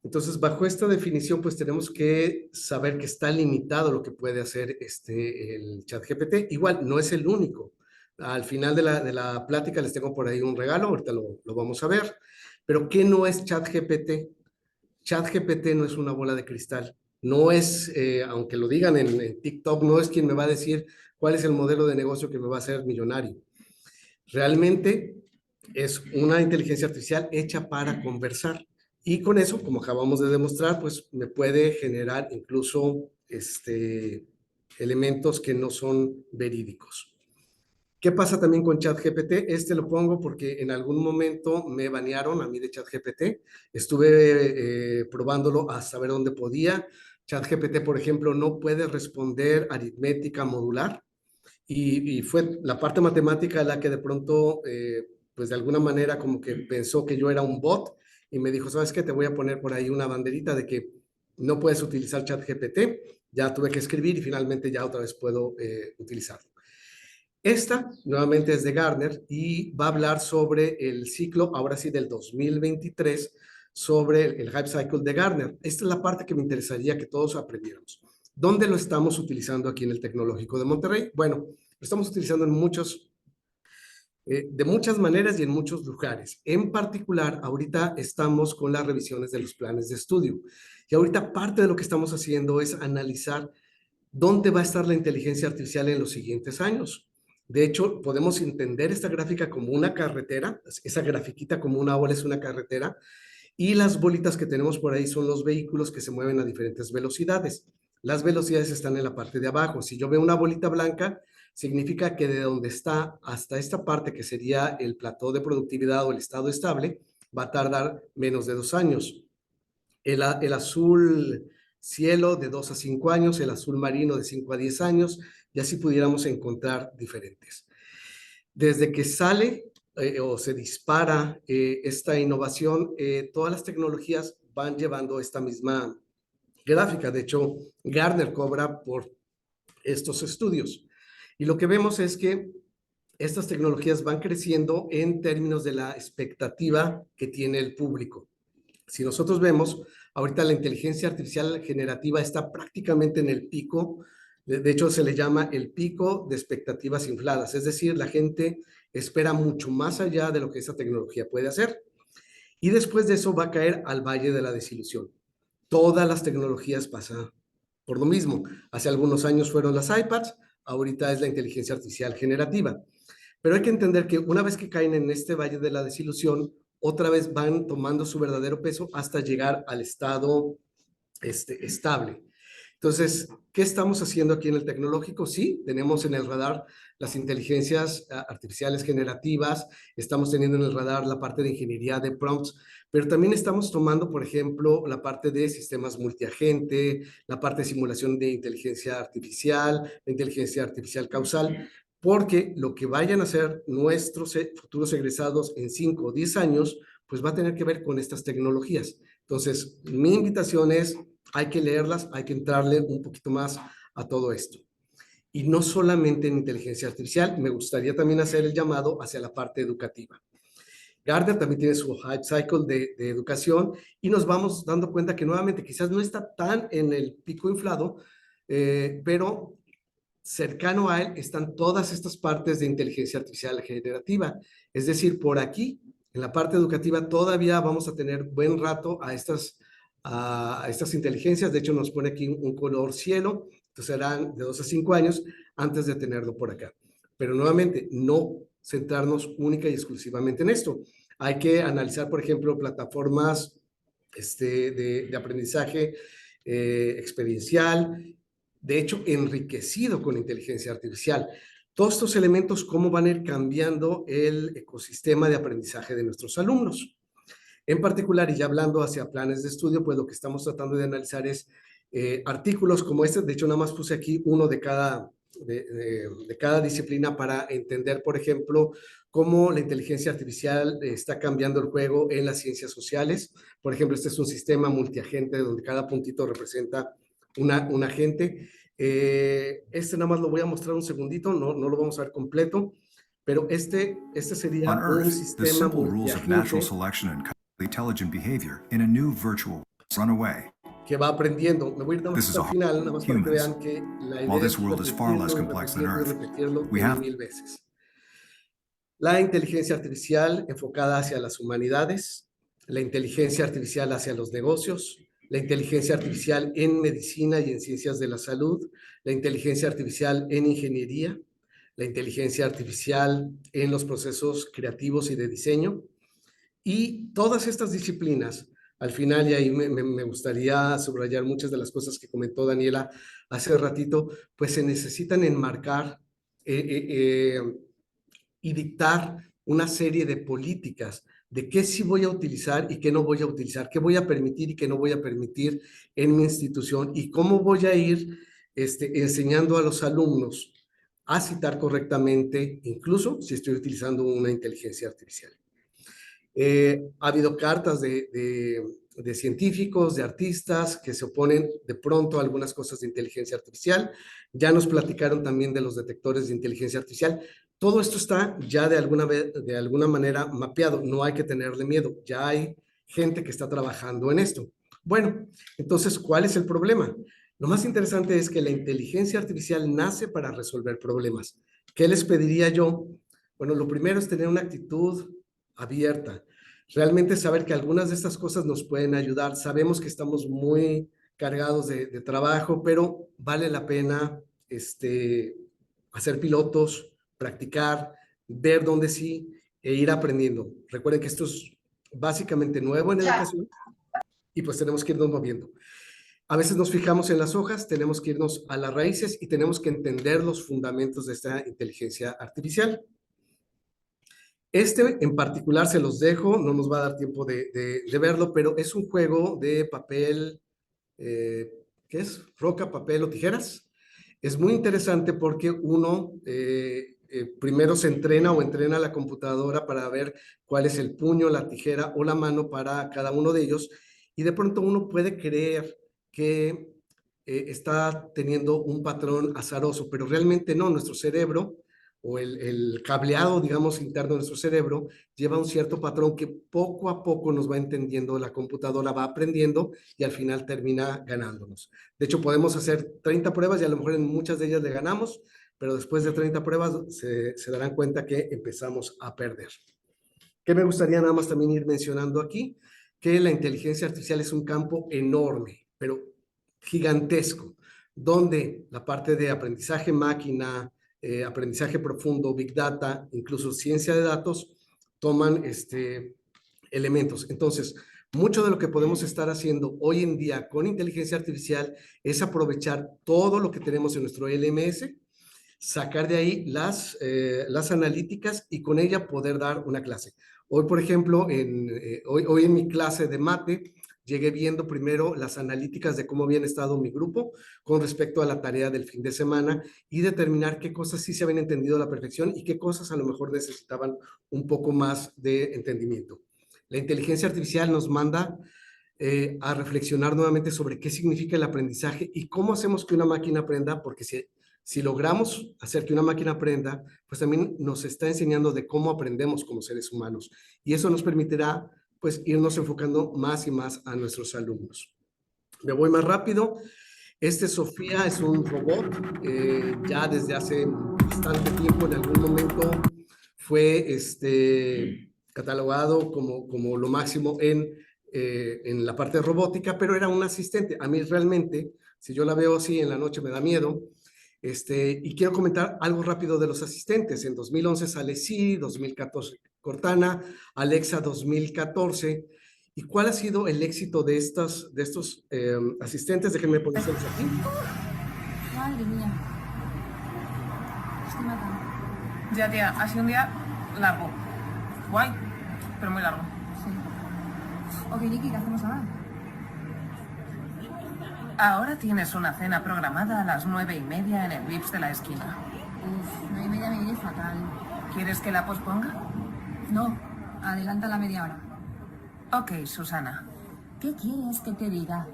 Entonces, bajo esta definición, pues tenemos que saber que está limitado lo que puede hacer el ChatGPT. Igual, no es el único. Al final de la plática les tengo por ahí un regalo, ahorita lo vamos a ver. Pero, ¿qué no es ChatGPT? ChatGPT no es una bola de cristal. No es, aunque lo digan en TikTok, no es quien me va a decir cuál es el modelo de negocio que me va a hacer millonario. Realmente es una inteligencia artificial hecha para conversar. Y con eso, como acabamos de demostrar, pues me puede generar incluso elementos que no son verídicos. ¿Qué pasa también con ChatGPT? Lo pongo porque en algún momento me banearon a mí de ChatGPT. Estuve probándolo hasta ver dónde podía. ChatGPT, por ejemplo, no puede responder aritmética modular. Y fue la parte matemática la que de pronto, pues de alguna manera como que pensó que yo era un bot y me dijo, ¿sabes qué? Te voy a poner por ahí una banderita de que no puedes utilizar ChatGPT. Ya tuve que escribir y finalmente ya otra vez puedo utilizarlo. Esta nuevamente es de Gardner y va a hablar sobre el ciclo, ahora sí, del 2023, sobre el Hype Cycle de Gardner. Esta es la parte que me interesaría que todos aprendiéramos. ¿Dónde lo estamos utilizando aquí en el Tecnológico de Monterrey? Bueno, lo estamos utilizando en de muchas maneras y en muchos lugares. En particular, ahorita estamos con las revisiones de los planes de estudio. Y ahorita parte de lo que estamos haciendo es analizar ¿dónde va a estar la inteligencia artificial en los siguientes años? De hecho, podemos entender esta gráfica como una carretera, esa grafiquita como una ola es una carretera, y las bolitas que tenemos por ahí son los vehículos que se mueven a diferentes velocidades. Las velocidades están en la parte de abajo. Si yo veo una bolita blanca, significa que de donde está hasta esta parte, que sería el plató de productividad o el estado estable, va a tardar menos de 2 años. El azul cielo de 2 a 5 años, el azul marino de 5 a 10 años, y así pudiéramos encontrar diferentes. Desde que sale o se dispara esta innovación, todas las tecnologías van llevando esta misma gráfica. De hecho, Gartner cobra por estos estudios. Y lo que vemos es que estas tecnologías van creciendo en términos de la expectativa que tiene el público. Si nosotros vemos, ahorita la inteligencia artificial generativa está prácticamente en el pico. De hecho, se le llama el pico de expectativas infladas. Es decir, la gente espera mucho más allá de lo que esa tecnología puede hacer. Y después de eso va a caer al valle de la desilusión. Todas las tecnologías pasan por lo mismo. Hace algunos años fueron las iPads, ahorita es la inteligencia artificial generativa. Pero hay que entender que una vez que caen en este valle de la desilusión, otra vez van tomando su verdadero peso hasta llegar al estado estable. Entonces, ¿qué estamos haciendo aquí en el tecnológico? Sí, tenemos en el radar las inteligencias artificiales generativas, estamos teniendo en el radar la parte de ingeniería de prompts, pero también estamos tomando, por ejemplo, la parte de sistemas multiagente, la parte de simulación de inteligencia artificial, de inteligencia artificial causal, porque lo que vayan a hacer nuestros futuros egresados en 5 o 10 años, pues va a tener que ver con estas tecnologías. Entonces, mi invitación es, hay que leerlas, hay que entrarle un poquito más a todo esto. Y no solamente en inteligencia artificial, me gustaría también hacer el llamado hacia la parte educativa. Gartner también tiene su Hype Cycle de educación y nos vamos dando cuenta que nuevamente quizás no está tan en el pico inflado, pero cercano a él están todas estas partes de inteligencia artificial generativa. Es decir, por aquí, en la parte educativa, todavía vamos a tener buen rato a estas inteligencias. De hecho, nos pone aquí un color cielo, entonces serán de 2 a 5 años antes de tenerlo por acá. Pero nuevamente, no centrarnos única y exclusivamente en esto. Hay que analizar, por ejemplo, plataformas de aprendizaje experiencial, de hecho, enriquecido con inteligencia artificial. Todos estos elementos, cómo van a ir cambiando el ecosistema de aprendizaje de nuestros alumnos. En particular, y ya hablando hacia planes de estudio, pues lo que estamos tratando de analizar es artículos como este. De hecho, nada más puse aquí uno de cada disciplina para entender, por ejemplo, cómo la inteligencia artificial está cambiando el juego en las ciencias sociales. Por ejemplo, este es un sistema multiagente donde cada puntito representa un agente. Nada más lo voy a mostrar un segundito, no lo vamos a ver completo, pero este sería un sistema multiagente que va aprendiendo. Me voy a ir nada más hasta el final, nada más para que vean que la idea es repetirlo 1000 veces. La inteligencia artificial enfocada hacia las humanidades, la inteligencia artificial hacia los negocios, la inteligencia artificial en medicina y en ciencias de la salud, la inteligencia artificial en ingeniería, la inteligencia artificial en los procesos creativos y de diseño. Y todas estas disciplinas, al final, y ahí me gustaría subrayar muchas de las cosas que comentó Daniela hace ratito, pues se necesitan enmarcar y dictar una serie de políticas de qué sí voy a utilizar y qué no voy a utilizar, qué voy a permitir y qué no voy a permitir en mi institución y cómo voy a ir enseñando a los alumnos a citar correctamente, incluso si estoy utilizando una inteligencia artificial. Ha habido cartas de científicos, de artistas que se oponen de pronto a algunas cosas de inteligencia artificial. Ya nos platicaron también de los detectores de inteligencia artificial. Todo esto está ya de alguna manera mapeado. No hay que tenerle miedo. Ya hay gente que está trabajando en esto. Bueno, entonces, ¿cuál es el problema? Lo más interesante es que la inteligencia artificial nace para resolver problemas. ¿Qué les pediría yo? Bueno, lo primero es tener una actitud abierta. Realmente saber que algunas de estas cosas nos pueden ayudar. Sabemos que estamos muy cargados de trabajo, pero vale la pena hacer pilotos, practicar, ver dónde sí e ir aprendiendo. Recuerden que esto es básicamente nuevo en educación y pues tenemos que irnos moviendo. A veces nos fijamos en las hojas, tenemos que irnos a las raíces y tenemos que entender los fundamentos de esta inteligencia artificial. En particular se los dejo, no nos va a dar tiempo de verlo, pero es un juego de papel, ¿qué es? Roca, papel o tijeras. Es muy interesante porque uno primero se entrena o entrena la computadora para ver cuál es el puño, la tijera o la mano para cada uno de ellos, y de pronto uno puede creer que está teniendo un patrón azaroso, pero realmente no. Nuestro cerebro o el cableado, digamos, interno de nuestro cerebro lleva un cierto patrón que poco a poco nos va entendiendo, la computadora va aprendiendo y al final termina ganándonos. De hecho, podemos hacer 30 pruebas y a lo mejor en muchas de ellas le ganamos, pero después de 30 pruebas se darán cuenta que empezamos a perder. ¿Qué me gustaría nada más también ir mencionando aquí? Que la inteligencia artificial es un campo enorme, pero gigantesco, donde la parte de aprendizaje máquina, aprendizaje profundo, Big Data, incluso ciencia de datos, toman elementos. Entonces, mucho de lo que podemos estar haciendo hoy en día con inteligencia artificial es aprovechar todo lo que tenemos en nuestro LMS, sacar de ahí las analíticas y con ella poder dar una clase. Hoy, por ejemplo, hoy en mi clase de mate, llegué viendo primero las analíticas de cómo habían estado mi grupo con respecto a la tarea del fin de semana y determinar qué cosas sí se habían entendido a la perfección y qué cosas a lo mejor necesitaban un poco más de entendimiento. La inteligencia artificial nos manda a reflexionar nuevamente sobre qué significa el aprendizaje y cómo hacemos que una máquina aprenda, porque si logramos hacer que una máquina aprenda, pues también nos está enseñando de cómo aprendemos como seres humanos. Y eso nos permitirá, pues, irnos enfocando más y más a nuestros alumnos. Me voy más rápido. Sofía es un robot, ya desde hace bastante tiempo, en algún momento fue catalogado como lo máximo en la parte robótica, pero era un asistente. A mí realmente, si yo la veo así en la noche, me da miedo. Y quiero comentar algo rápido de los asistentes. En 2011 sale Siri, 2014 Cortana, Alexa 2014. ¿Y cuál ha sido el éxito de estos asistentes? Déjenme ponerlos aquí. Madre mía. Estoy matando. Ya, tía, ha sido un día largo. Guay, pero muy largo. Sí. Ok, Niki, ¿qué hacemos ahora? Ahora tienes una cena programada a las 9:30 en el Vips de la esquina. Uf, 9:30 me viene fatal. ¿Quieres que la posponga? No, adelanta la media hora. Ok, Susana. ¿Qué quieres que te diga?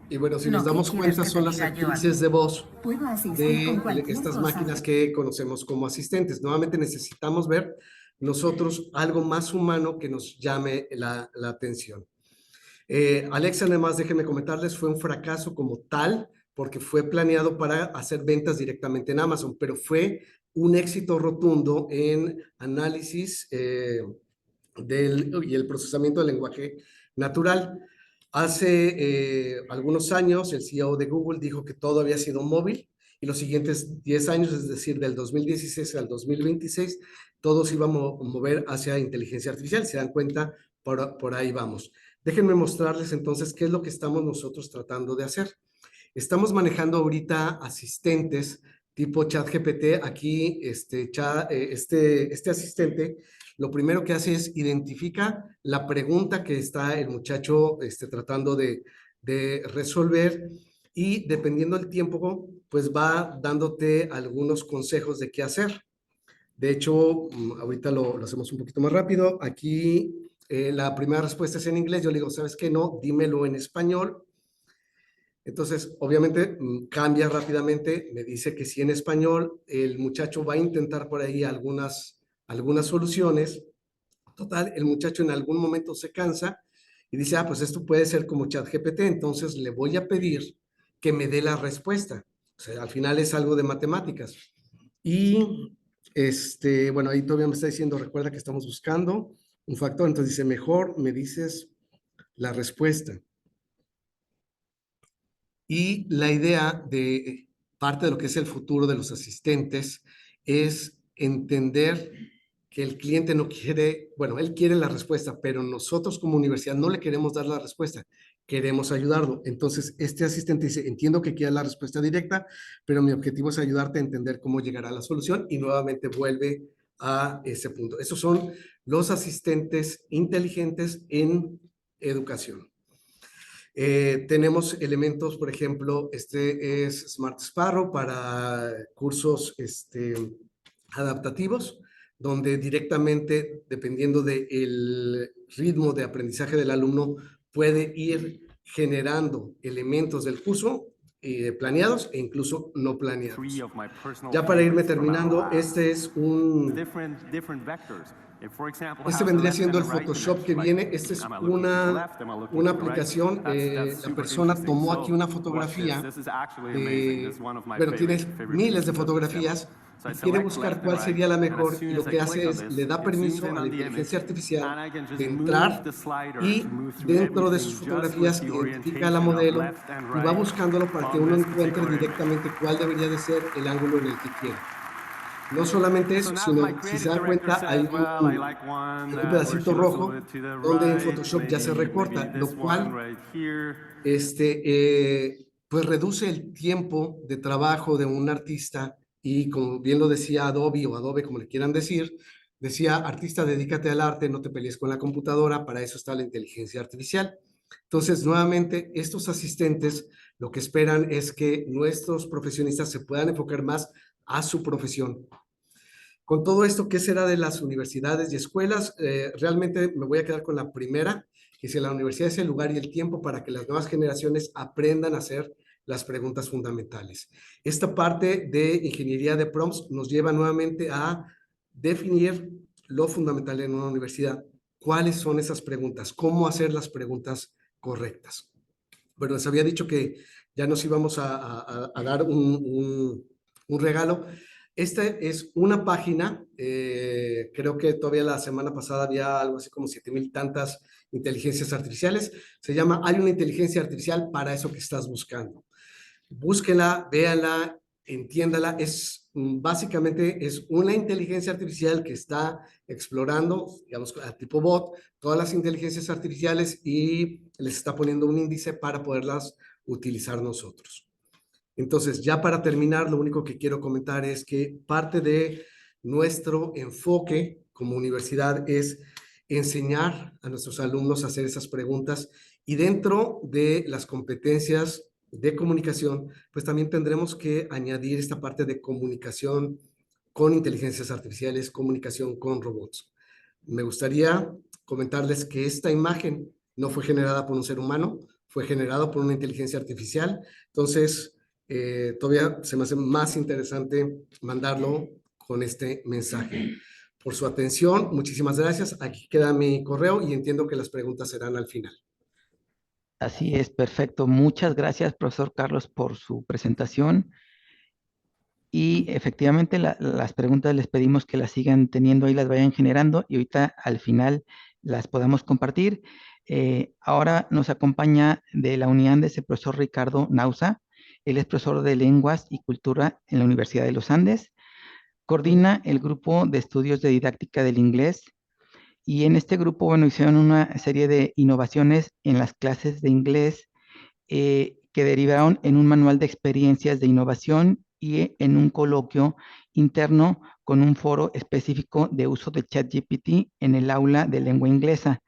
Y bueno, si No, nos damos ¿qué quieres cuenta, que son te las diga yo a actrices ti? de voz Puedo asistir con de cualquier estas cosa. máquinas que conocemos como asistentes. Nuevamente necesitamos ver nosotros algo más humano que nos llame la atención. Alexa, además, déjenme comentarles, fue un fracaso como tal, porque fue planeado para hacer ventas directamente en Amazon, pero fue un éxito rotundo en análisis y el procesamiento del lenguaje natural. Hace algunos años, el CEO de Google dijo que todo había sido móvil y los siguientes 10 años, es decir, del 2016 al 2026, todo se iba a mover hacia inteligencia artificial. Se dan cuenta, por ahí vamos. Déjenme mostrarles entonces qué es lo que estamos nosotros tratando de hacer. Estamos manejando ahorita asistentes tipo ChatGPT. Aquí este asistente lo primero que hace es identifica la pregunta que está el muchacho tratando de resolver y dependiendo del tiempo, pues va dándote algunos consejos de qué hacer. De hecho, ahorita lo hacemos un poquito más rápido. Aquí la primera respuesta es en inglés. Yo le digo, ¿sabes qué? No, dímelo en español. Entonces, obviamente, cambia rápidamente. Me dice que sí en español. El muchacho va a intentar por ahí algunas soluciones. Total, el muchacho en algún momento se cansa y dice, pues esto puede ser como ChatGPT. Entonces, le voy a pedir que me dé la respuesta. O sea, al final es algo de matemáticas. Y bueno, ahí todavía me está diciendo, recuerda que estamos buscando un factor, entonces dice, mejor me dices la respuesta. Y la idea de parte de lo que es el futuro de los asistentes es entender que el cliente no quiere, bueno, él quiere la respuesta, pero nosotros como universidad no le queremos dar la respuesta, queremos ayudarlo. Entonces, este asistente dice, entiendo que quieres la respuesta directa, pero mi objetivo es ayudarte a entender cómo llegar a la solución y nuevamente vuelve a ese punto. Esos son los asistentes inteligentes en educación. Tenemos elementos, por ejemplo, este es Smart Sparrow para cursos adaptativos, donde directamente, dependiendo del ritmo de aprendizaje del alumno, puede ir generando elementos del curso planeados e incluso no planeados. Ya para irme terminando, este es este vendría siendo el Photoshop que viene. Esta es una aplicación. La persona tomó aquí una fotografía. Bueno, tiene miles de fotografías y quiere buscar cuál sería la mejor. Y lo que hace es, le da permiso a la inteligencia artificial de entrar y dentro de sus fotografías identifica a la modelo y va buscándolo para que uno encuentre directamente cuál debería de ser el ángulo en el que quiere. No solamente eso, sino si se da cuenta hay un pedacito rojo donde en Photoshop ya se recorta, lo cual pues reduce el tiempo de trabajo de un artista y como bien lo decía Adobe o Adobe como le quieran decir, decía artista dedícate al arte, no te pelees con la computadora, para eso está la inteligencia artificial. Entonces nuevamente estos asistentes lo que esperan es que nuestros profesionistas se puedan enfocar más a su profesión. Con todo esto, ¿qué será de las universidades y escuelas? Realmente me voy a quedar con la primera, que si la universidad es el lugar y el tiempo para que las nuevas generaciones aprendan a hacer las preguntas fundamentales. Esta parte de ingeniería de prompts nos lleva nuevamente a definir lo fundamental en una universidad. ¿Cuáles son esas preguntas? ¿Cómo hacer las preguntas correctas? Bueno, les había dicho que ya nos íbamos a dar un regalo. Esta es una página, creo que todavía la semana pasada había algo así como 7,000 tantas inteligencias artificiales. Se llama Hay una inteligencia artificial para eso que estás buscando. Búsquenla, véanla, entiéndala. Básicamente es una inteligencia artificial que está explorando, digamos, a tipo bot, todas las inteligencias artificiales y les está poniendo un índice para poderlas utilizar nosotros. Entonces, ya para terminar, lo único que quiero comentar es que parte de nuestro enfoque como universidad es enseñar a nuestros alumnos a hacer esas preguntas y dentro de las competencias de comunicación, pues también tendremos que añadir esta parte de comunicación con inteligencias artificiales, comunicación con robots. Me gustaría comentarles que esta imagen no fue generada por un ser humano, fue generada por una inteligencia artificial. Entonces, todavía se me hace más interesante mandarlo con este mensaje. Por su atención, muchísimas gracias. Aquí queda mi correo y entiendo que las preguntas serán al final. Así es, perfecto. Muchas gracias, profesor Carlos, por su presentación. Y efectivamente las preguntas les pedimos que las sigan teniendo ahí, las vayan generando y ahorita al final las podamos compartir. Ahora nos acompaña de la UNIANDES el profesor Ricardo Nauza. Él es profesor de Lenguas y Cultura en la Universidad de los Andes. Coordina el grupo de estudios de didáctica del inglés. Y en este grupo, bueno, hicieron una serie de innovaciones en las clases de inglés que derivaron en un manual de experiencias de innovación y en un coloquio interno con un foro específico de uso de ChatGPT en el aula de lengua inglesa.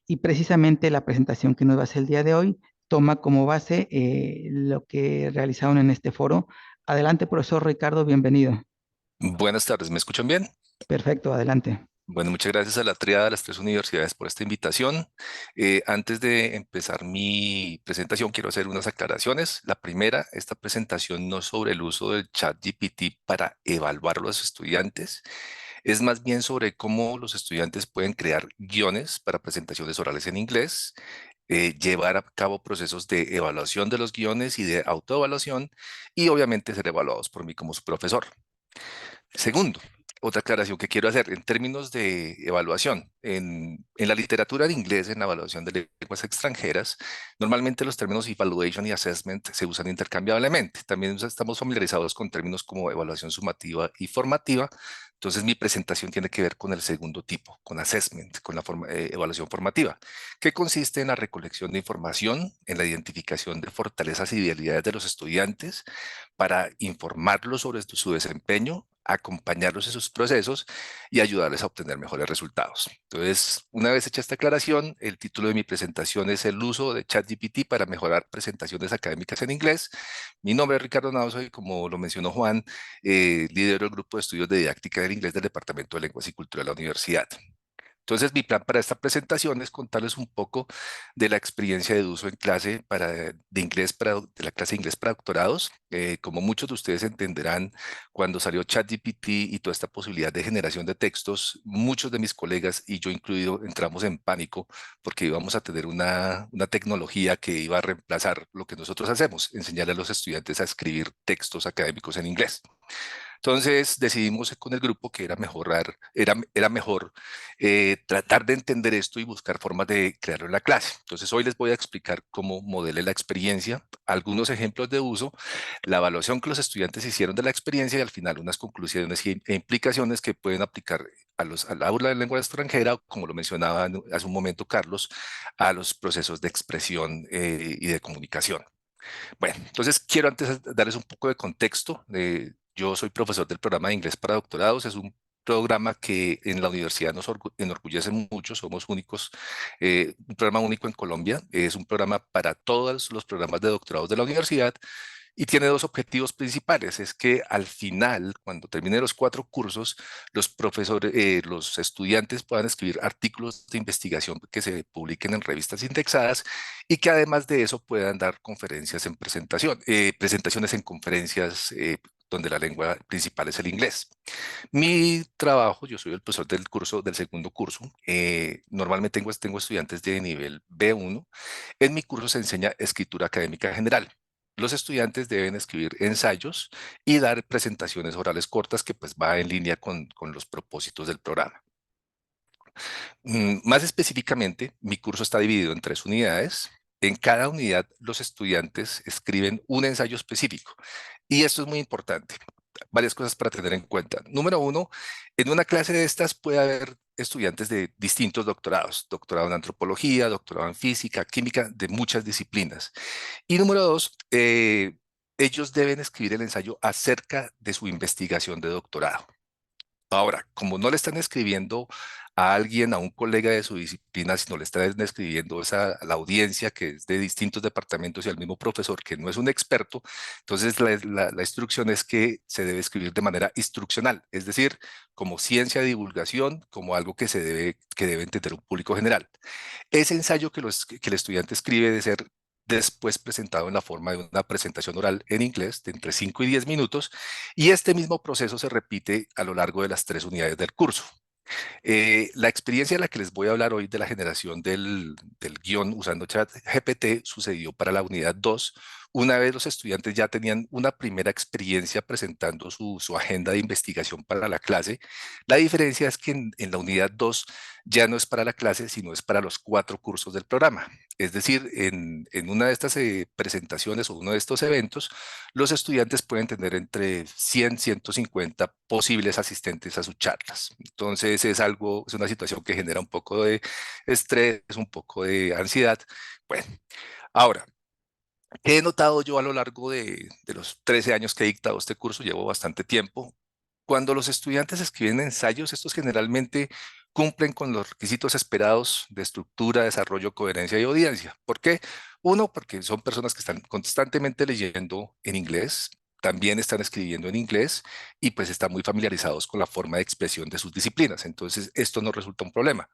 Y precisamente la presentación que nos va a hacer el día de hoy toma como base lo que realizaron en este foro. Adelante, profesor Ricardo, bienvenido. Buenas tardes, ¿me escuchan bien? Perfecto, adelante. Bueno, muchas gracias a la triada de las 3 universidades por esta invitación. Antes de empezar mi presentación, quiero hacer unas aclaraciones. La primera, esta presentación no es sobre el uso del ChatGPT para evaluar a los estudiantes, es más bien sobre cómo los estudiantes pueden crear guiones para presentaciones orales en inglés, llevar a cabo procesos de evaluación de los guiones y de autoevaluación y obviamente ser evaluados por mí como su profesor. Segundo, otra aclaración que quiero hacer en términos de evaluación. En la literatura de inglés, en la evaluación de lenguas extranjeras, normalmente los términos evaluation y assessment se usan intercambiablemente. También estamos familiarizados con términos como evaluación sumativa y formativa. Entonces, mi presentación tiene que ver con el segundo tipo, con assessment, con la evaluación formativa, que consiste en la recolección de información, en la identificación de fortalezas y debilidades de los estudiantes, para informarlos sobre su desempeño, acompañarlos en sus procesos y ayudarles a obtener mejores resultados. Entonces, una vez hecha esta aclaración, el título de mi presentación es el uso de ChatGPT para mejorar presentaciones académicas en inglés. Mi nombre es Ricardo Nauso y, como lo mencionó Juan, lidero el grupo de estudios de didáctica del inglés del Departamento de Lenguas y Cultura de la universidad. Entonces, mi plan para esta presentación es contarles un poco de la experiencia de uso en clase de la clase de inglés para doctorados. Como muchos de ustedes entenderán, cuando salió ChatGPT y toda esta posibilidad de generación de textos, muchos de mis colegas y yo incluido entramos en pánico porque íbamos a tener una tecnología que iba a reemplazar lo que nosotros hacemos, enseñarle a los estudiantes a escribir textos académicos en inglés. Entonces decidimos con el grupo que era mejor tratar de entender esto y buscar formas de crearlo en la clase. Entonces hoy les voy a explicar cómo modelé la experiencia, algunos ejemplos de uso, la evaluación que los estudiantes hicieron de la experiencia y al final unas conclusiones e implicaciones que pueden aplicar al aula de lengua extranjera, como lo mencionaba hace un momento Carlos, a los procesos de expresión y de comunicación. Bueno, entonces quiero antes darles un poco de contexto. Yo soy profesor del programa de inglés para doctorados. Es un programa que en la universidad nos enorgullece mucho, somos únicos, un programa único en Colombia. Es un programa para todos los programas de doctorados de la universidad y tiene dos objetivos principales. Es que al final, cuando termine los 4 cursos, los profesores, los estudiantes puedan escribir artículos de investigación que se publiquen en revistas indexadas y que además de eso puedan dar conferencias en presentaciones en conferencias donde la lengua principal es el inglés. Mi trabajo, yo soy el profesor del segundo curso. Normalmente tengo estudiantes de nivel B1. En mi curso se enseña escritura académica general. Los estudiantes deben escribir ensayos y dar presentaciones orales cortas que pues va en línea con los propósitos del programa. Más específicamente, mi curso está dividido en 3 unidades. En cada unidad los estudiantes escriben un ensayo específico y esto es muy importante. Varias cosas para tener en cuenta. Número 1, en una clase de estas puede haber estudiantes de distintos doctorados, doctorado en antropología, doctorado en física, química, de muchas disciplinas. Y número 2, ellos deben escribir el ensayo acerca de su investigación de doctorado. Ahora, como no le están escribiendo a alguien, a un colega de su disciplina, sino le están escribiendo a la audiencia que es de distintos departamentos y al mismo profesor que no es un experto, entonces la instrucción es que se debe escribir de manera instruccional, es decir, como ciencia de divulgación, como algo que debe entender un público general. Ese ensayo que el estudiante escribe debe ser después presentado en la forma de una presentación oral en inglés de entre 5 y 10 minutos, y este mismo proceso se repite a lo largo de las 3 unidades del curso. La experiencia de la que les voy a hablar hoy de la generación del guión usando ChatGPT sucedió para la unidad 2. Una vez los estudiantes ya tenían una primera experiencia presentando su agenda de investigación para la clase. La diferencia es que en la unidad 2 ya no es para la clase, sino es para los 4 cursos del programa. Es decir, en una de estas presentaciones o uno de estos eventos, los estudiantes pueden tener entre 100 y 150 posibles asistentes a sus charlas. Entonces es una situación que genera un poco de estrés, un poco de ansiedad. Bueno, ahora, ¿qué he notado yo a lo largo de los 13 años que he dictado este curso? Llevo bastante tiempo. Cuando los estudiantes escriben ensayos, estos generalmente cumplen con los requisitos esperados de estructura, desarrollo, coherencia y audiencia. ¿Por qué? Uno, porque son personas que están constantemente leyendo en inglés, también están escribiendo en inglés y pues están muy familiarizados con la forma de expresión de sus disciplinas. Entonces, esto no resulta un problema.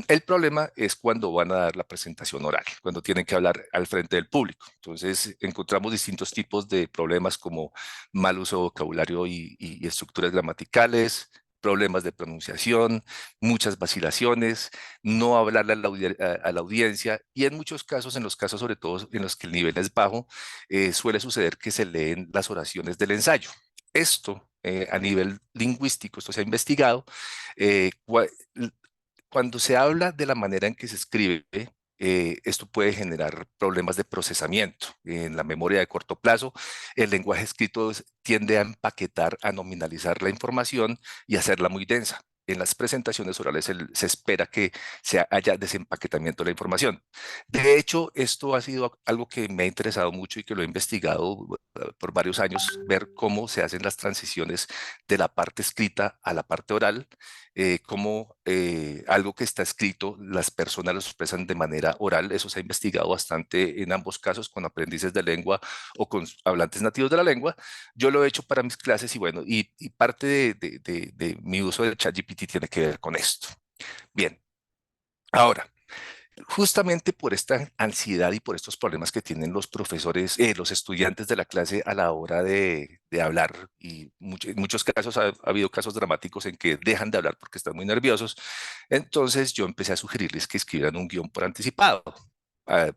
El problema es cuando van a dar la presentación oral, cuando tienen que hablar al frente del público. Entonces, encontramos distintos tipos de problemas como mal uso de vocabulario y estructuras gramaticales, problemas de pronunciación, muchas vacilaciones, no hablarle a la audiencia y en muchos casos, en los casos sobre todo en los que el nivel es bajo, suele suceder que se leen las oraciones del ensayo. Esto a nivel lingüístico, esto se ha investigado, cuando se habla de la manera en que se escribe, esto puede generar problemas de procesamiento. En la memoria de corto plazo, el lenguaje escrito tiende a empaquetar, a nominalizar la información y hacerla muy densa. En las presentaciones orales se espera que haya desempaquetamiento de la información. De hecho, esto ha sido algo que me ha interesado mucho y que lo he investigado por varios años, ver cómo se hacen las transiciones de la parte escrita a la parte oral, cómo algo que está escrito, las personas lo expresan de manera oral. Eso se ha investigado bastante en ambos casos, con aprendices de lengua o con hablantes nativos de la lengua. Yo lo he hecho para mis clases y bueno, y parte de mi uso de ChatGPT tiene que ver con esto. Bien, ahora, justamente por esta ansiedad y por estos problemas que tienen los profesores, los estudiantes de la clase a la hora de hablar, y en muchos casos ha habido casos dramáticos en que dejan de hablar porque están muy nerviosos, entonces yo empecé a sugerirles que escribieran un guión por anticipado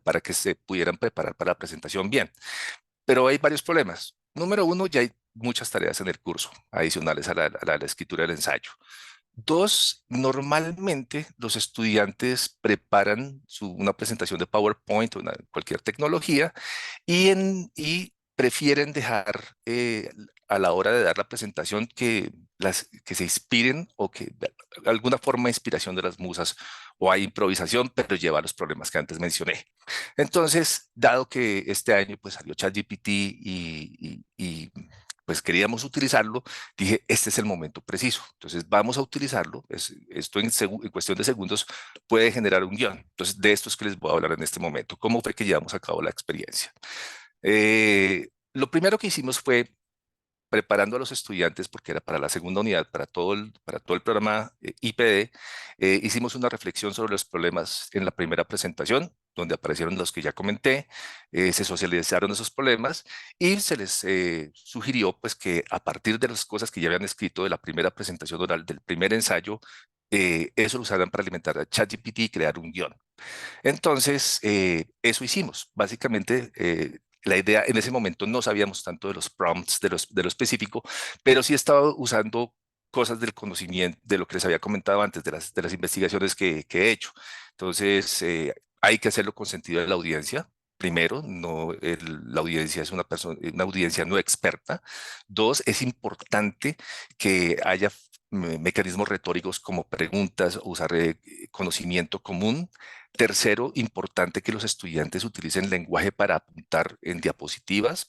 para que se pudieran preparar para la presentación bien. Pero hay varios problemas. Número uno, ya hay muchas tareas en el curso adicionales a la escritura del ensayo. Dos, normalmente los estudiantes preparan una presentación de PowerPoint o cualquier tecnología y prefieren dejar a la hora de dar la presentación que se inspiren o que de alguna forma de inspiración de las musas, o hay improvisación, pero lleva a los problemas que antes mencioné. Entonces, dado que este año pues salió ChatGPT y pues queríamos utilizarlo, dije, este es el momento preciso. Entonces vamos a utilizarlo. Esto en cuestión de segundos puede generar un guión. Entonces de esto es que les voy a hablar en este momento. ¿Cómo fue que llevamos a cabo la experiencia? Lo primero que hicimos fue preparando a los estudiantes, porque era para la segunda unidad, para todo el programa IPD, hicimos una reflexión sobre los problemas en la primera presentación, donde aparecieron los que ya comenté, se socializaron esos problemas y se les sugirió pues, que a partir de las cosas que ya habían escrito de la primera presentación oral, del primer ensayo, eso lo usaran para alimentar a ChatGPT y crear un guión. Entonces, eso hicimos. Básicamente, la idea, en ese momento no sabíamos tanto de los prompts, de lo específico, pero sí estaba usando cosas del conocimiento, de lo que les había comentado antes, de las investigaciones que he hecho. Entonces, hay que hacerlo con sentido de la audiencia. Primero, la audiencia es una audiencia no experta. Dos, es importante que haya mecanismos retóricos como preguntas, usar conocimiento común. Tercero, importante que los estudiantes utilicen lenguaje para apuntar en diapositivas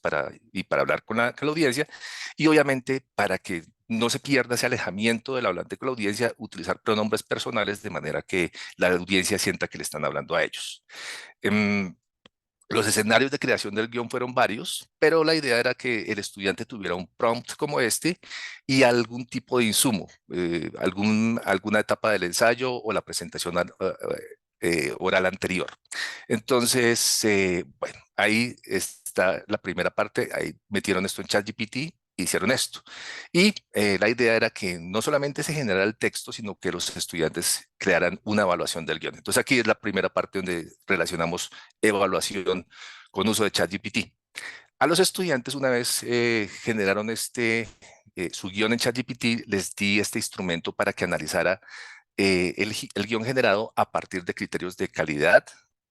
y para hablar con la audiencia. Y obviamente para que no se pierda ese alejamiento del hablante con la audiencia, utilizar pronombres personales de manera que la audiencia sienta que le están hablando a ellos. Los escenarios de creación del guión fueron varios, pero la idea era que el estudiante tuviera un prompt como este y algún tipo de insumo, alguna etapa del ensayo o la presentación oral anterior. Entonces, bueno, ahí está la primera parte, ahí metieron esto en ChatGPT, hicieron esto. Y la idea era que no solamente se generara el texto, sino que los estudiantes crearan una evaluación del guión. Entonces aquí es la primera parte donde relacionamos evaluación con uso de ChatGPT. A los estudiantes, una vez generaron su guión en ChatGPT, les di este instrumento para que analizara el guión generado a partir de criterios de calidad,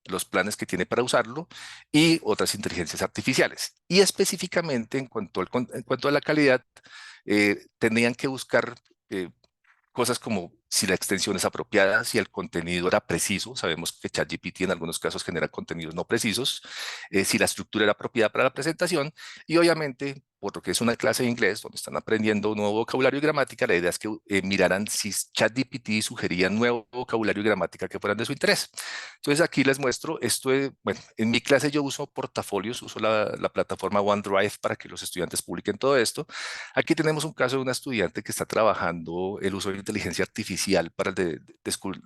los planes que tiene para usarlo y otras inteligencias artificiales. Y específicamente en cuanto a la calidad, tenían que buscar cosas como si la extensión es apropiada, si el contenido era preciso. Sabemos que ChatGPT en algunos casos genera contenidos no precisos, si la estructura era apropiada para la presentación y obviamente, por lo que es una clase de inglés donde están aprendiendo un nuevo vocabulario y gramática, la idea es que miraran si ChatGPT sugería nuevo vocabulario y gramática que fueran de su interés. Entonces aquí les muestro, bueno, en mi clase yo uso portafolios, uso la plataforma OneDrive para que los estudiantes publiquen todo esto. Aquí tenemos un caso de una estudiante que está trabajando el uso de inteligencia artificial para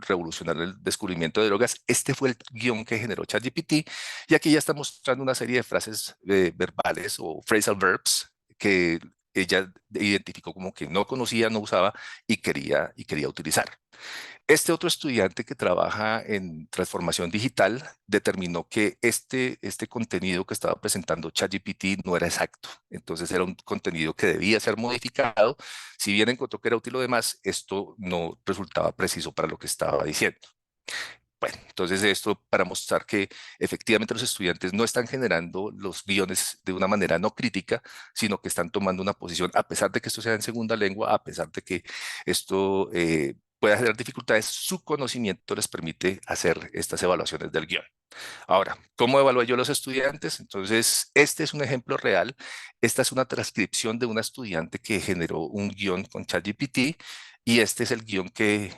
revolucionar el descubrimiento de drogas. Este fue el guión que generó ChatGPT y aquí ya está mostrando una serie de frases verbales o phrasal verbs que ella identificó como que no conocía, no usaba y quería utilizar. Este otro estudiante que trabaja en transformación digital determinó que este contenido que estaba presentando ChatGPT no era exacto. Entonces era un contenido que debía ser modificado. Si bien encontró que era útil o demás, esto no resultaba preciso para lo que estaba diciendo. Bueno, entonces esto para mostrar que efectivamente los estudiantes no están generando los guiones de una manera no crítica, sino que están tomando una posición, a pesar de que esto sea en segunda lengua, a pesar de que esto pueda generar dificultades, su conocimiento les permite hacer estas evaluaciones del guión. Ahora, ¿cómo evalúo yo a los estudiantes? Entonces, este es un ejemplo real. Esta es una transcripción de una estudiante que generó un guión con ChatGPT y este es el guión que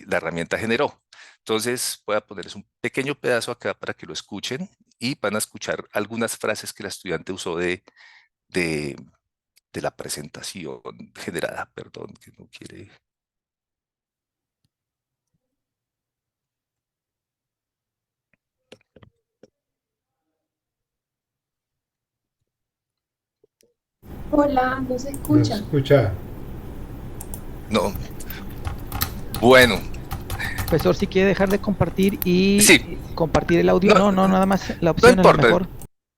la herramienta generó. Entonces, voy a ponerles un pequeño pedazo acá para que lo escuchen y van a escuchar algunas frases que la estudiante usó de, de la presentación generada. Perdón, que no quiere. Hola, ¿no se No se escucha? escucha. No. Bueno, Profesor, si quiere dejar de compartir y sí, compartir el audio, no, no, nada más la no opción a lo importa. mejor.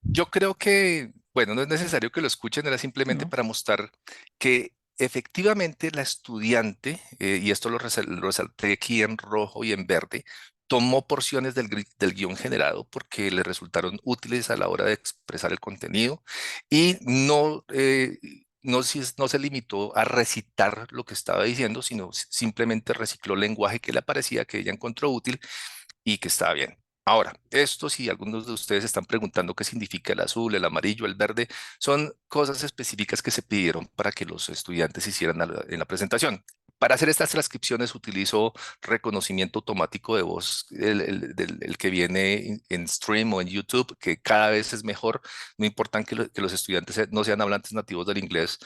Yo creo que, bueno, no es necesario que lo escuchen, era simplemente No. para mostrar que efectivamente la estudiante, y esto lo resalté aquí en rojo y en verde, tomó porciones del guión generado porque le resultaron útiles a la hora de expresar el contenido y no se limitó a recitar lo que estaba diciendo, sino simplemente recicló lenguaje que le parecía que ella encontró útil y que estaba bien. Ahora, esto si algunos de ustedes están preguntando qué significa el azul, el amarillo, el verde, son cosas específicas que se pidieron para que los estudiantes hicieran en la presentación. Para hacer estas transcripciones utilizo reconocimiento automático de voz, el que viene en Stream o en YouTube, que cada vez es mejor. No importa que los estudiantes no sean hablantes nativos del inglés,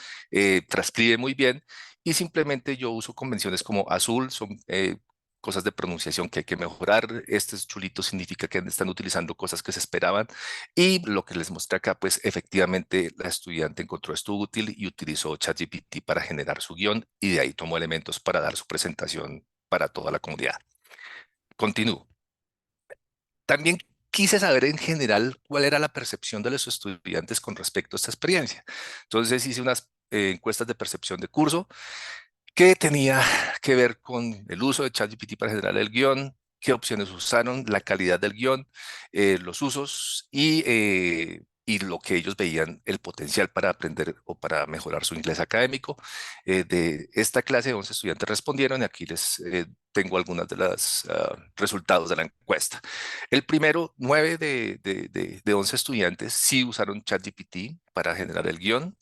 transcribe muy bien y simplemente yo uso convenciones como azul, son cosas de pronunciación que hay que mejorar. Este chulito significa que están utilizando cosas que se esperaban. Y lo que les mostré acá, pues efectivamente la estudiante encontró esto útil y utilizó ChatGPT para generar su guión y de ahí tomó elementos para dar su presentación para toda la comunidad. Continúo. También quise saber en general cuál era la percepción de los estudiantes con respecto a esta experiencia. Entonces hice unas encuestas de percepción de curso que tenía que ver con el uso de ChatGPT para generar el guión, qué opciones usaron, la calidad del guión, los usos y lo que ellos veían el potencial para aprender o para mejorar su inglés académico. De esta clase, 11 estudiantes respondieron y aquí les tengo algunas de los resultados de la encuesta. El primero, 9 de 11 estudiantes sí usaron ChatGPT para generar el guión.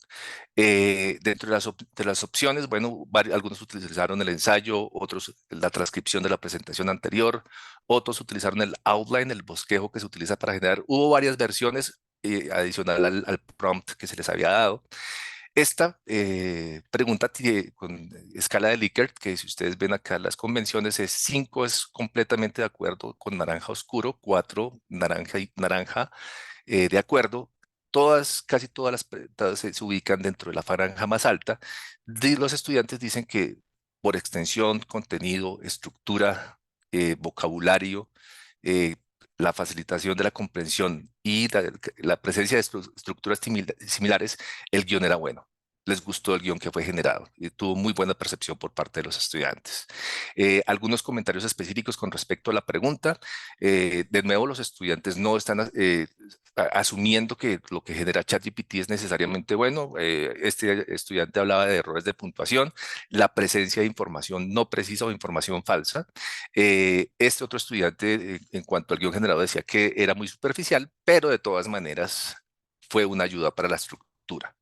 Dentro de las opciones, bueno, algunos utilizaron el ensayo, otros la transcripción de la presentación anterior, otros utilizaron el outline, el bosquejo que se utiliza para generar. Hubo varias versiones adicional al prompt que se les había dado. Esta pregunta tiene con escala de Likert, que si ustedes ven acá las convenciones, 5 es completamente de acuerdo con naranja oscuro, 4 naranja de acuerdo. Casi todas las preguntas se ubican dentro de la franja más alta. Los estudiantes dicen que por extensión, contenido, estructura, vocabulario, eh, la facilitación de la comprensión y la presencia de estructuras similares, el guión era bueno. Les gustó el guión que fue generado y tuvo muy buena percepción por parte de los estudiantes. Algunos comentarios específicos con respecto a la pregunta. De nuevo, los estudiantes no están asumiendo que lo que genera ChatGPT es necesariamente bueno. Este estudiante hablaba de errores de puntuación, la presencia de información no precisa o información falsa. Este otro estudiante, en cuanto al guión generado, decía que era muy superficial, pero de todas maneras fue una ayuda para la estructura.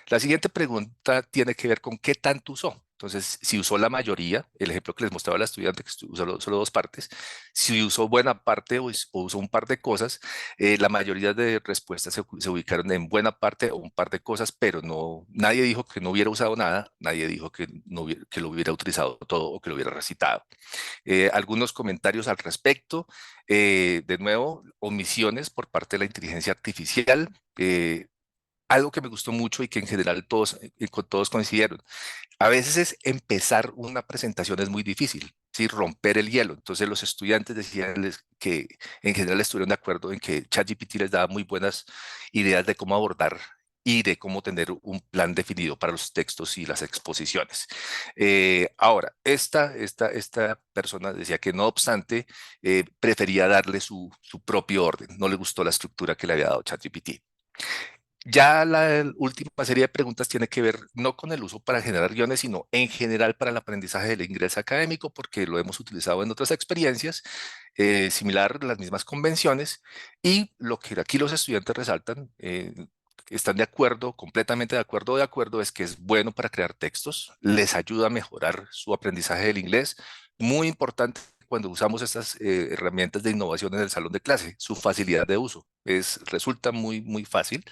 La siguiente pregunta tiene que ver con qué tanto usó. Entonces, si usó la mayoría, el ejemplo que les mostraba al estudiante, que usó solo 2 partes, si usó buena parte o usó un par de cosas, la mayoría de respuestas se ubicaron en buena parte o un par de cosas, pero nadie dijo que no hubiera usado nada, nadie dijo que lo hubiera utilizado todo o que lo hubiera recitado. Algunos comentarios al respecto. De nuevo, omisiones por parte de la inteligencia artificial. algo que me gustó mucho y que en general con todos coincidieron. A veces empezar una presentación es muy difícil, ¿sí? Romper el hielo. Entonces los estudiantes decían que en general estuvieron de acuerdo en que ChatGPT les daba muy buenas ideas de cómo abordar y de cómo tener un plan definido para los textos y las exposiciones. Ahora, esta persona decía que no obstante, prefería darle su propio orden. No le gustó la estructura que le había dado ChatGPT. Ya la última serie de preguntas tiene que ver no con el uso para generar guiones, sino en general para el aprendizaje del inglés académico, porque lo hemos utilizado en otras experiencias, similar, las mismas convenciones, y lo que aquí los estudiantes resaltan, están de acuerdo, completamente de acuerdo, es que es bueno para crear textos, les ayuda a mejorar su aprendizaje del inglés, muy importante cuando usamos estas herramientas de innovación en el salón de clase, su facilidad de uso resulta muy fácil,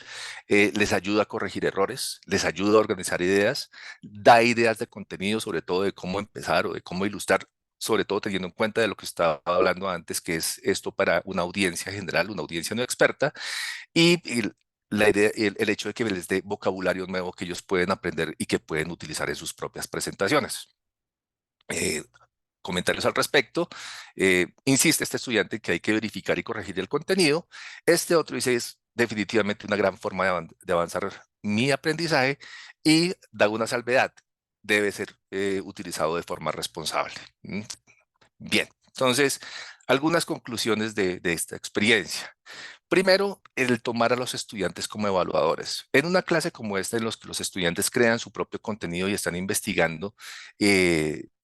les ayuda a corregir errores, les ayuda a organizar ideas, da ideas de contenido, sobre todo de cómo empezar o de cómo ilustrar, sobre todo teniendo en cuenta de lo que estaba hablando antes, que es esto para una audiencia general, una audiencia no experta, y la idea, el hecho de que les dé vocabulario nuevo que ellos pueden aprender y que pueden utilizar en sus propias presentaciones. Comentarios al respecto. Insiste este estudiante en que hay que verificar y corregir el contenido. Este otro dice es definitivamente una gran forma de avanzar mi aprendizaje y da una salvedad. Debe ser utilizado de forma responsable. Bien, entonces, algunas conclusiones de esta experiencia. Primero, el tomar a los estudiantes como evaluadores. En una clase como esta, en los que los estudiantes crean su propio contenido y están investigando,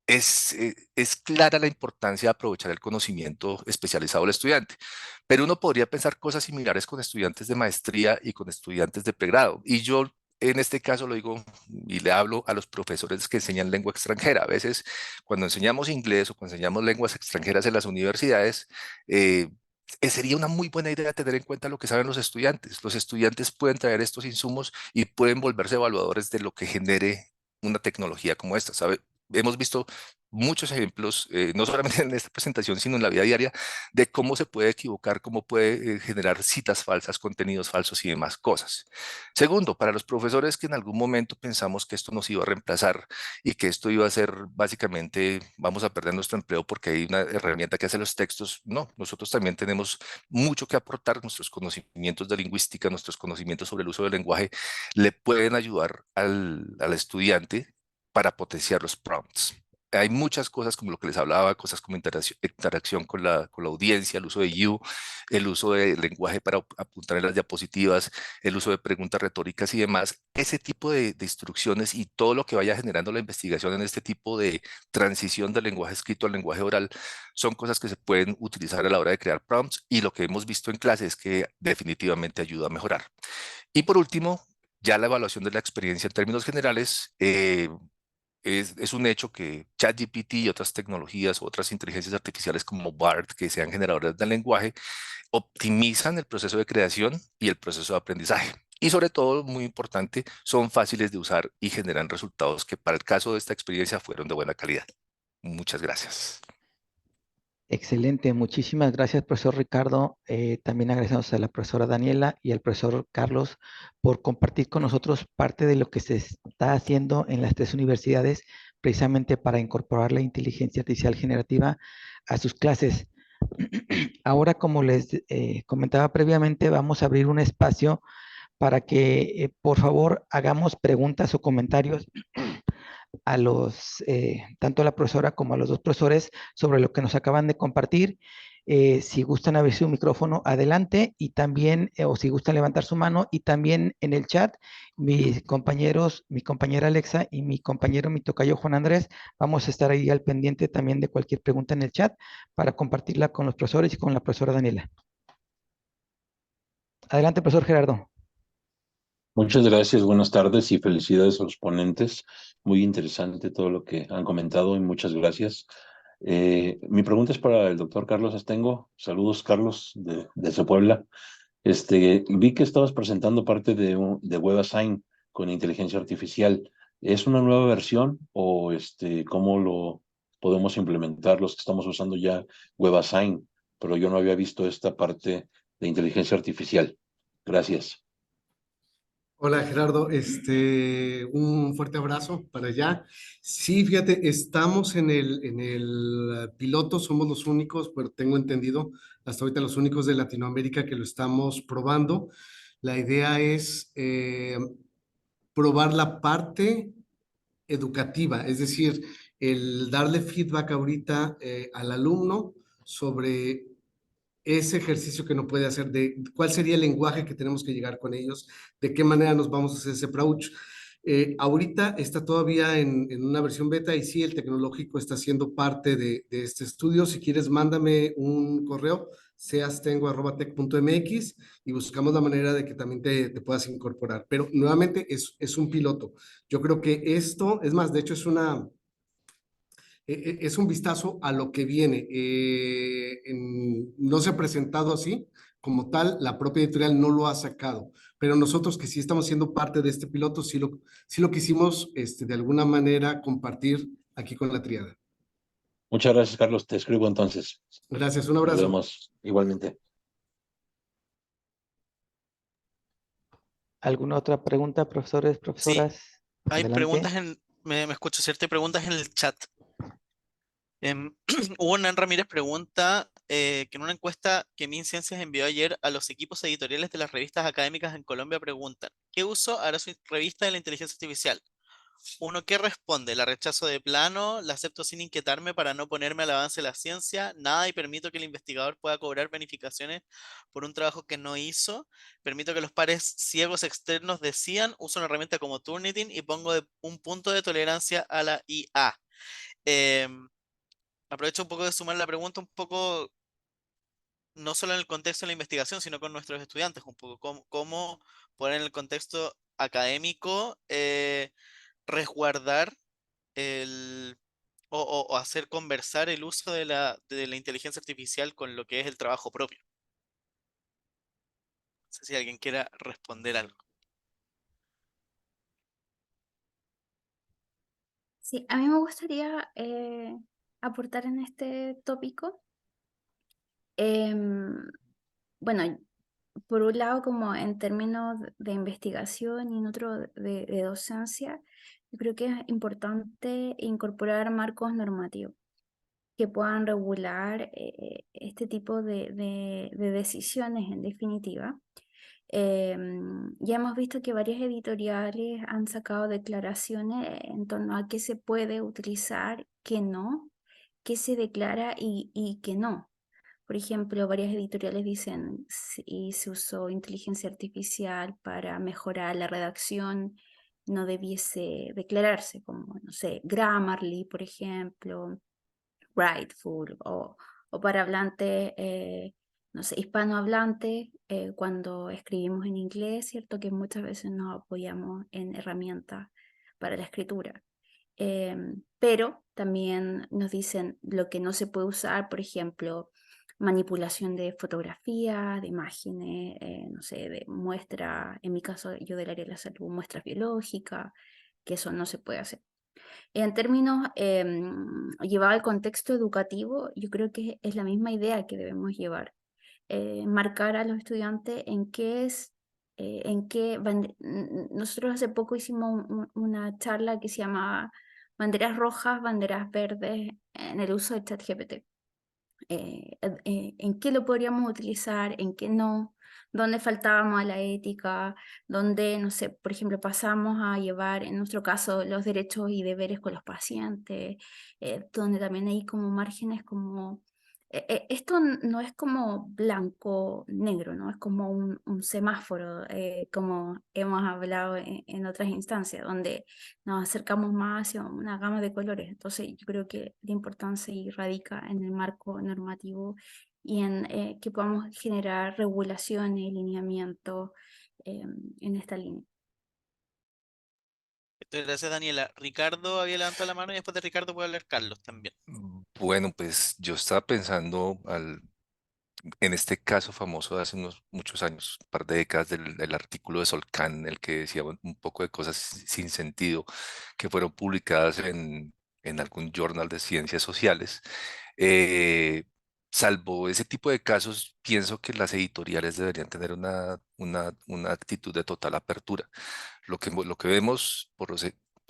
es clara la importancia de aprovechar el conocimiento especializado del estudiante. Pero uno podría pensar cosas similares con estudiantes de maestría y con estudiantes de pregrado. Y yo en este caso lo digo y le hablo a los profesores que enseñan lengua extranjera. A veces cuando enseñamos inglés o cuando enseñamos lenguas extranjeras en las universidades, sería una muy buena idea tener en cuenta lo que saben los estudiantes. Los estudiantes pueden traer estos insumos y pueden volverse evaluadores de lo que genere una tecnología como esta, ¿sabe? Hemos visto muchos ejemplos, no solamente en esta presentación, sino en la vida diaria, de cómo se puede equivocar, cómo puede generar citas falsas, contenidos falsos y demás cosas. Segundo, para los profesores que en algún momento pensamos que esto nos iba a reemplazar y que esto iba a ser básicamente, vamos a perder nuestro empleo porque hay una herramienta que hace los textos, no, nosotros también tenemos mucho que aportar. Nuestros conocimientos de lingüística, nuestros conocimientos sobre el uso del lenguaje le pueden ayudar al estudiante para potenciar los prompts. Hay muchas cosas como lo que les hablaba, cosas como interacción con la audiencia, el uso de You, el uso de lenguaje para apuntar en las diapositivas, el uso de preguntas retóricas y demás. Ese tipo de instrucciones y todo lo que vaya generando la investigación en este tipo de transición del lenguaje escrito al lenguaje oral son cosas que se pueden utilizar a la hora de crear prompts, y lo que hemos visto en clase es que definitivamente ayuda a mejorar. Y por último, ya la evaluación de la experiencia en términos generales. Es un hecho que ChatGPT y otras tecnologías, otras inteligencias artificiales como BART, que sean generadores del lenguaje, optimizan el proceso de creación y el proceso de aprendizaje. Y sobre todo, muy importante, son fáciles de usar y generan resultados que para el caso de esta experiencia fueron de buena calidad. Muchas gracias. Excelente, muchísimas gracias, profesor Ricardo. También agradecemos a la profesora Daniela y al profesor Carlos por compartir con nosotros parte de lo que se está haciendo en las 3 universidades, precisamente para incorporar la inteligencia artificial generativa a sus clases. Ahora, como les comentaba previamente, vamos a abrir un espacio para que, por favor, hagamos preguntas o comentarios a tanto a la profesora como a los 2 profesores sobre lo que nos acaban de compartir. Si gustan abrir su micrófono, adelante, y también, o si gustan levantar su mano, y también en el chat, mis compañeros, mi compañera Alexa y mi compañero, mi tocayo Juan Andrés, vamos a estar ahí al pendiente también de cualquier pregunta en el chat para compartirla con los profesores y con la profesora Daniela. Adelante, profesor Gerardo. Muchas gracias, buenas tardes y felicidades a los ponentes. Muy interesante todo lo que han comentado y muchas gracias. Mi pregunta es para el doctor Carlos Astengo. Saludos, Carlos, desde Puebla. Vi que estabas presentando parte de WebAssign con inteligencia artificial. ¿Es una nueva versión o cómo lo podemos implementar los que estamos usando ya WebAssign? Pero yo no había visto esta parte de inteligencia artificial. Gracias. Hola Gerardo, un fuerte abrazo para allá. Sí, fíjate, estamos en el piloto, somos los únicos, pero tengo entendido, hasta ahorita los únicos de Latinoamérica que lo estamos probando. La idea es probar la parte educativa, es decir, el darle feedback ahorita al alumno sobre ese ejercicio que no puede hacer, de cuál sería el lenguaje que tenemos que llegar con ellos, de qué manera nos vamos a hacer ese approach. Ahorita está todavía en una versión beta y sí, el tecnológico está siendo parte de este estudio. Si quieres, mándame un correo, seastengo@tec.mx y buscamos la manera de que también te puedas incorporar. Pero nuevamente es un piloto. Yo creo que esto, es más, de hecho es un vistazo a lo que viene. No se ha presentado así, como tal, la propia editorial no lo ha sacado, pero nosotros que sí estamos siendo parte de este piloto, sí lo quisimos de alguna manera compartir aquí con la triada. Muchas gracias, Carlos. Te escribo entonces. Gracias, un Nos abrazo. vemos igualmente. ¿Alguna otra pregunta, profesores, Sí, profesoras? hay Adelante. preguntas me escucho, ¿cierto? Hay preguntas en el chat. Hugo Hernán Ramírez pregunta que en una encuesta que MinCiencias envió ayer a los equipos editoriales de las revistas académicas en Colombia preguntan, ¿qué uso hará su revista de la inteligencia artificial? Uno, ¿qué responde? ¿La rechazo de plano? ¿La acepto sin inquietarme para no ponerme al avance de la ciencia? Nada y permito que el investigador pueda cobrar bonificaciones por un trabajo que no hizo. Permito que los pares ciegos externos decidan. Uso una herramienta como Turnitin y pongo un punto de tolerancia a la IA. Aprovecho un poco de sumar la pregunta un poco, no solo en el contexto de la investigación, sino con nuestros estudiantes, un poco cómo poner en el contexto académico, resguardar el, o hacer conversar el uso de la inteligencia artificial con lo que es el trabajo propio. No sé si alguien quiera responder algo. Sí, a mí me gustaría aportar en este tópico. Bueno, por un lado, como en términos de investigación y en otro de docencia, yo creo que es importante incorporar marcos normativos que puedan regular este tipo de decisiones en definitiva. Ya hemos visto que varias editoriales han sacado declaraciones en torno a qué se puede utilizar, qué no, qué se declara y qué no. Por ejemplo, varias editoriales dicen si se usó inteligencia artificial para mejorar la redacción, no debiese declararse, como, no sé, Grammarly, por ejemplo, Writeful, o para hablantes, no sé, hispanohablantes, cuando escribimos en inglés, ¿cierto? Que muchas veces nos apoyamos en herramientas para la escritura. Pero también nos dicen lo que no se puede usar, por ejemplo, manipulación de fotografías, de imágenes, no sé, de muestras, en mi caso yo del área de la salud, muestras biológicas, que eso no se puede hacer. En términos llevado al contexto educativo, yo creo que es la misma idea que debemos llevar. Marcar a los estudiantes en qué es, nosotros hace poco hicimos una charla que se llama banderas rojas, banderas verdes en el uso de ChatGPT. En qué lo podríamos utilizar, en qué no, dónde faltábamos a la ética, dónde, no sé, por ejemplo, pasamos a llevar, en nuestro caso, los derechos y deberes con los pacientes, donde también hay como márgenes como... esto no es como blanco-negro, ¿no? Es como un semáforo, como hemos hablado en otras instancias, donde nos acercamos más hacia una gama de colores. Entonces, yo creo que la importancia ahí radica en el marco normativo y en que podamos generar regulaciones, lineamientos en esta línea. Gracias, Daniela. Ricardo había levantado la mano y después de Ricardo puede hablar Carlos también. Bueno, pues yo estaba pensando en este caso famoso de hace muchos años, un par de décadas del artículo de Solcán, el que decía un poco de cosas sin sentido que fueron publicadas en algún journal de ciencias sociales. salvo ese tipo de casos, pienso que las editoriales deberían tener una actitud de total apertura. Lo que vemos, por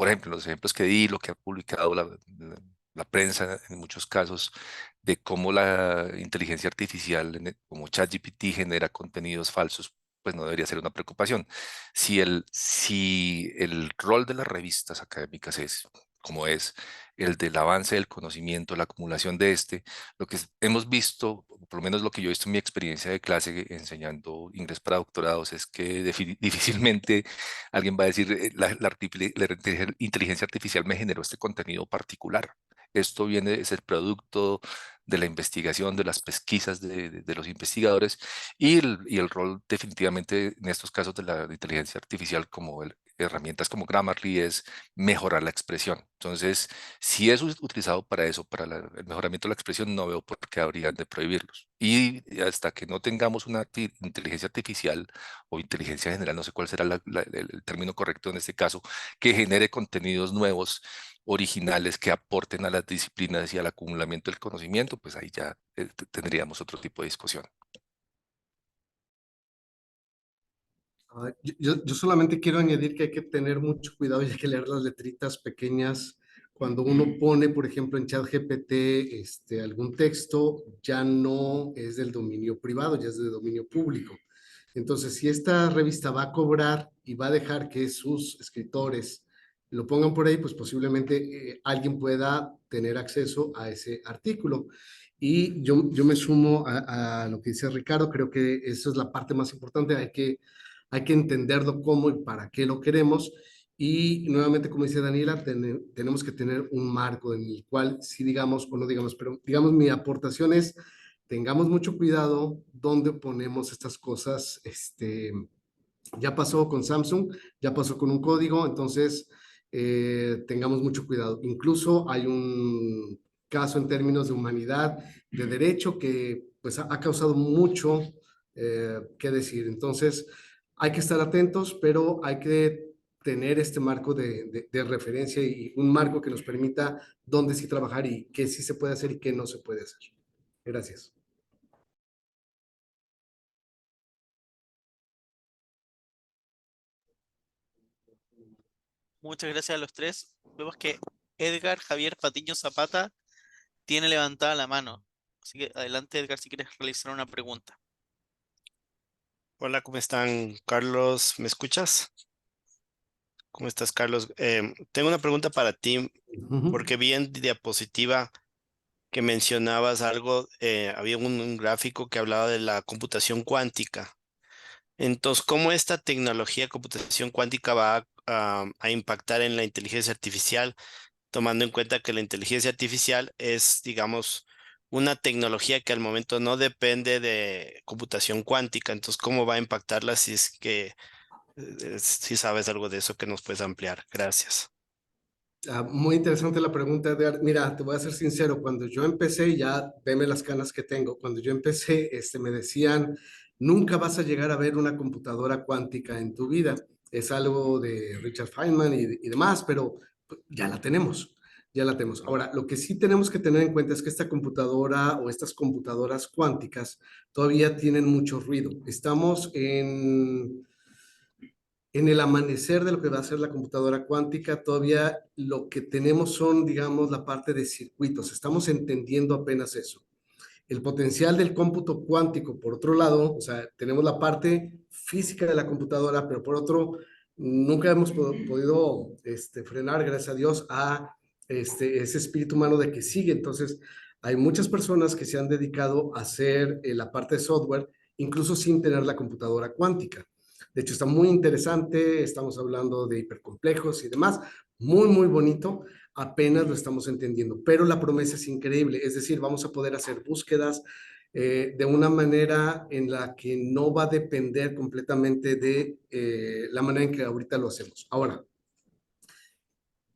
ejemplo, los ejemplos que di, lo que ha publicado la prensa en muchos casos, de cómo la inteligencia artificial, como ChatGPT, genera contenidos falsos, pues no debería ser una preocupación. Si el rol de las revistas académicas es, como es, el del avance del conocimiento, la acumulación de lo que hemos visto, por lo menos lo que yo he visto en mi experiencia de clase enseñando inglés para doctorados, es que difícilmente alguien va a decir, la inteligencia artificial me generó este contenido particular. Esto es el producto de la investigación, de las pesquisas de los investigadores y el rol definitivamente en estos casos de la inteligencia artificial como herramientas como Grammarly es mejorar la expresión. Entonces, si es utilizado para eso, para el mejoramiento de la expresión, no veo por qué habrían de prohibirlos. Y hasta que no tengamos una inteligencia artificial o inteligencia general, no sé cuál será el término correcto en este caso, que genere contenidos nuevos, originales, que aporten a las disciplinas y al acumulamiento del conocimiento, pues ahí ya tendríamos otro tipo de discusión. Yo solamente quiero añadir que hay que tener mucho cuidado y hay que leer las letritas pequeñas. Cuando uno pone, por ejemplo, en ChatGPT algún texto, ya no es del dominio privado, ya es de dominio público. Entonces, si esta revista va a cobrar y va a dejar que sus escritores lo pongan por ahí, pues posiblemente alguien pueda tener acceso a ese artículo. Y yo me sumo a lo que dice Ricardo, creo que esa es la parte más importante, hay que entenderlo cómo y para qué lo queremos. Y nuevamente, como dice Daniela, tenemos que tener un marco en el cual, si digamos o no digamos, pero digamos, mi aportación es, tengamos mucho cuidado dónde ponemos estas cosas. Ya pasó con Samsung, ya pasó con un código, entonces tengamos mucho cuidado. Incluso hay un caso en términos de humanidad, de derecho, que pues ha causado mucho que decir. Entonces, hay que estar atentos, pero hay que tener este marco de referencia y un marco que nos permita dónde sí trabajar y qué sí se puede hacer y qué no se puede hacer. Gracias. Muchas gracias a los tres. Vemos que Edgar Javier Patiño Zapata tiene levantada la mano. Así que adelante, Edgar, si quieres realizar una pregunta. Hola, ¿cómo están? Carlos, ¿me escuchas? ¿Cómo estás, Carlos? Tengo una pregunta para ti, porque vi en diapositiva que mencionabas algo, había un gráfico que hablaba de la computación cuántica. Entonces, ¿cómo esta tecnología de computación cuántica va a impactar en la inteligencia artificial, tomando en cuenta que la inteligencia artificial es, digamos, una tecnología que al momento no depende de computación cuántica? Entonces, ¿cómo va a impactarla si es que si sabes algo de eso que nos puedes ampliar? Gracias. Muy interesante la pregunta, Edgar. Mira, te voy a ser sincero, cuando yo empecé, ya veme las canas que tengo, cuando yo empecé, me decían, nunca vas a llegar a ver una computadora cuántica en tu vida. Es algo de Richard Feynman y demás, pero ya la tenemos, ya la tenemos. Ahora, lo que sí tenemos que tener en cuenta es que esta computadora o estas computadoras cuánticas todavía tienen mucho ruido. Estamos en el amanecer de lo que va a ser la computadora cuántica. Todavía lo que tenemos son, digamos, la parte de circuitos. Estamos entendiendo apenas eso. El potencial del cómputo cuántico, por otro lado, o sea, tenemos la parte física de la computadora, pero por otro, nunca hemos podido frenar, gracias a Dios, a ese espíritu humano de que sigue. Entonces, hay muchas personas que se han dedicado a hacer la parte de software, incluso sin tener la computadora cuántica. De hecho, está muy interesante, estamos hablando de hipercomplejos y demás, muy, muy bonito, apenas lo estamos entendiendo, pero la promesa es increíble, es decir, vamos a poder hacer búsquedas de una manera en la que no va a depender completamente de la manera en que ahorita lo hacemos. Ahora,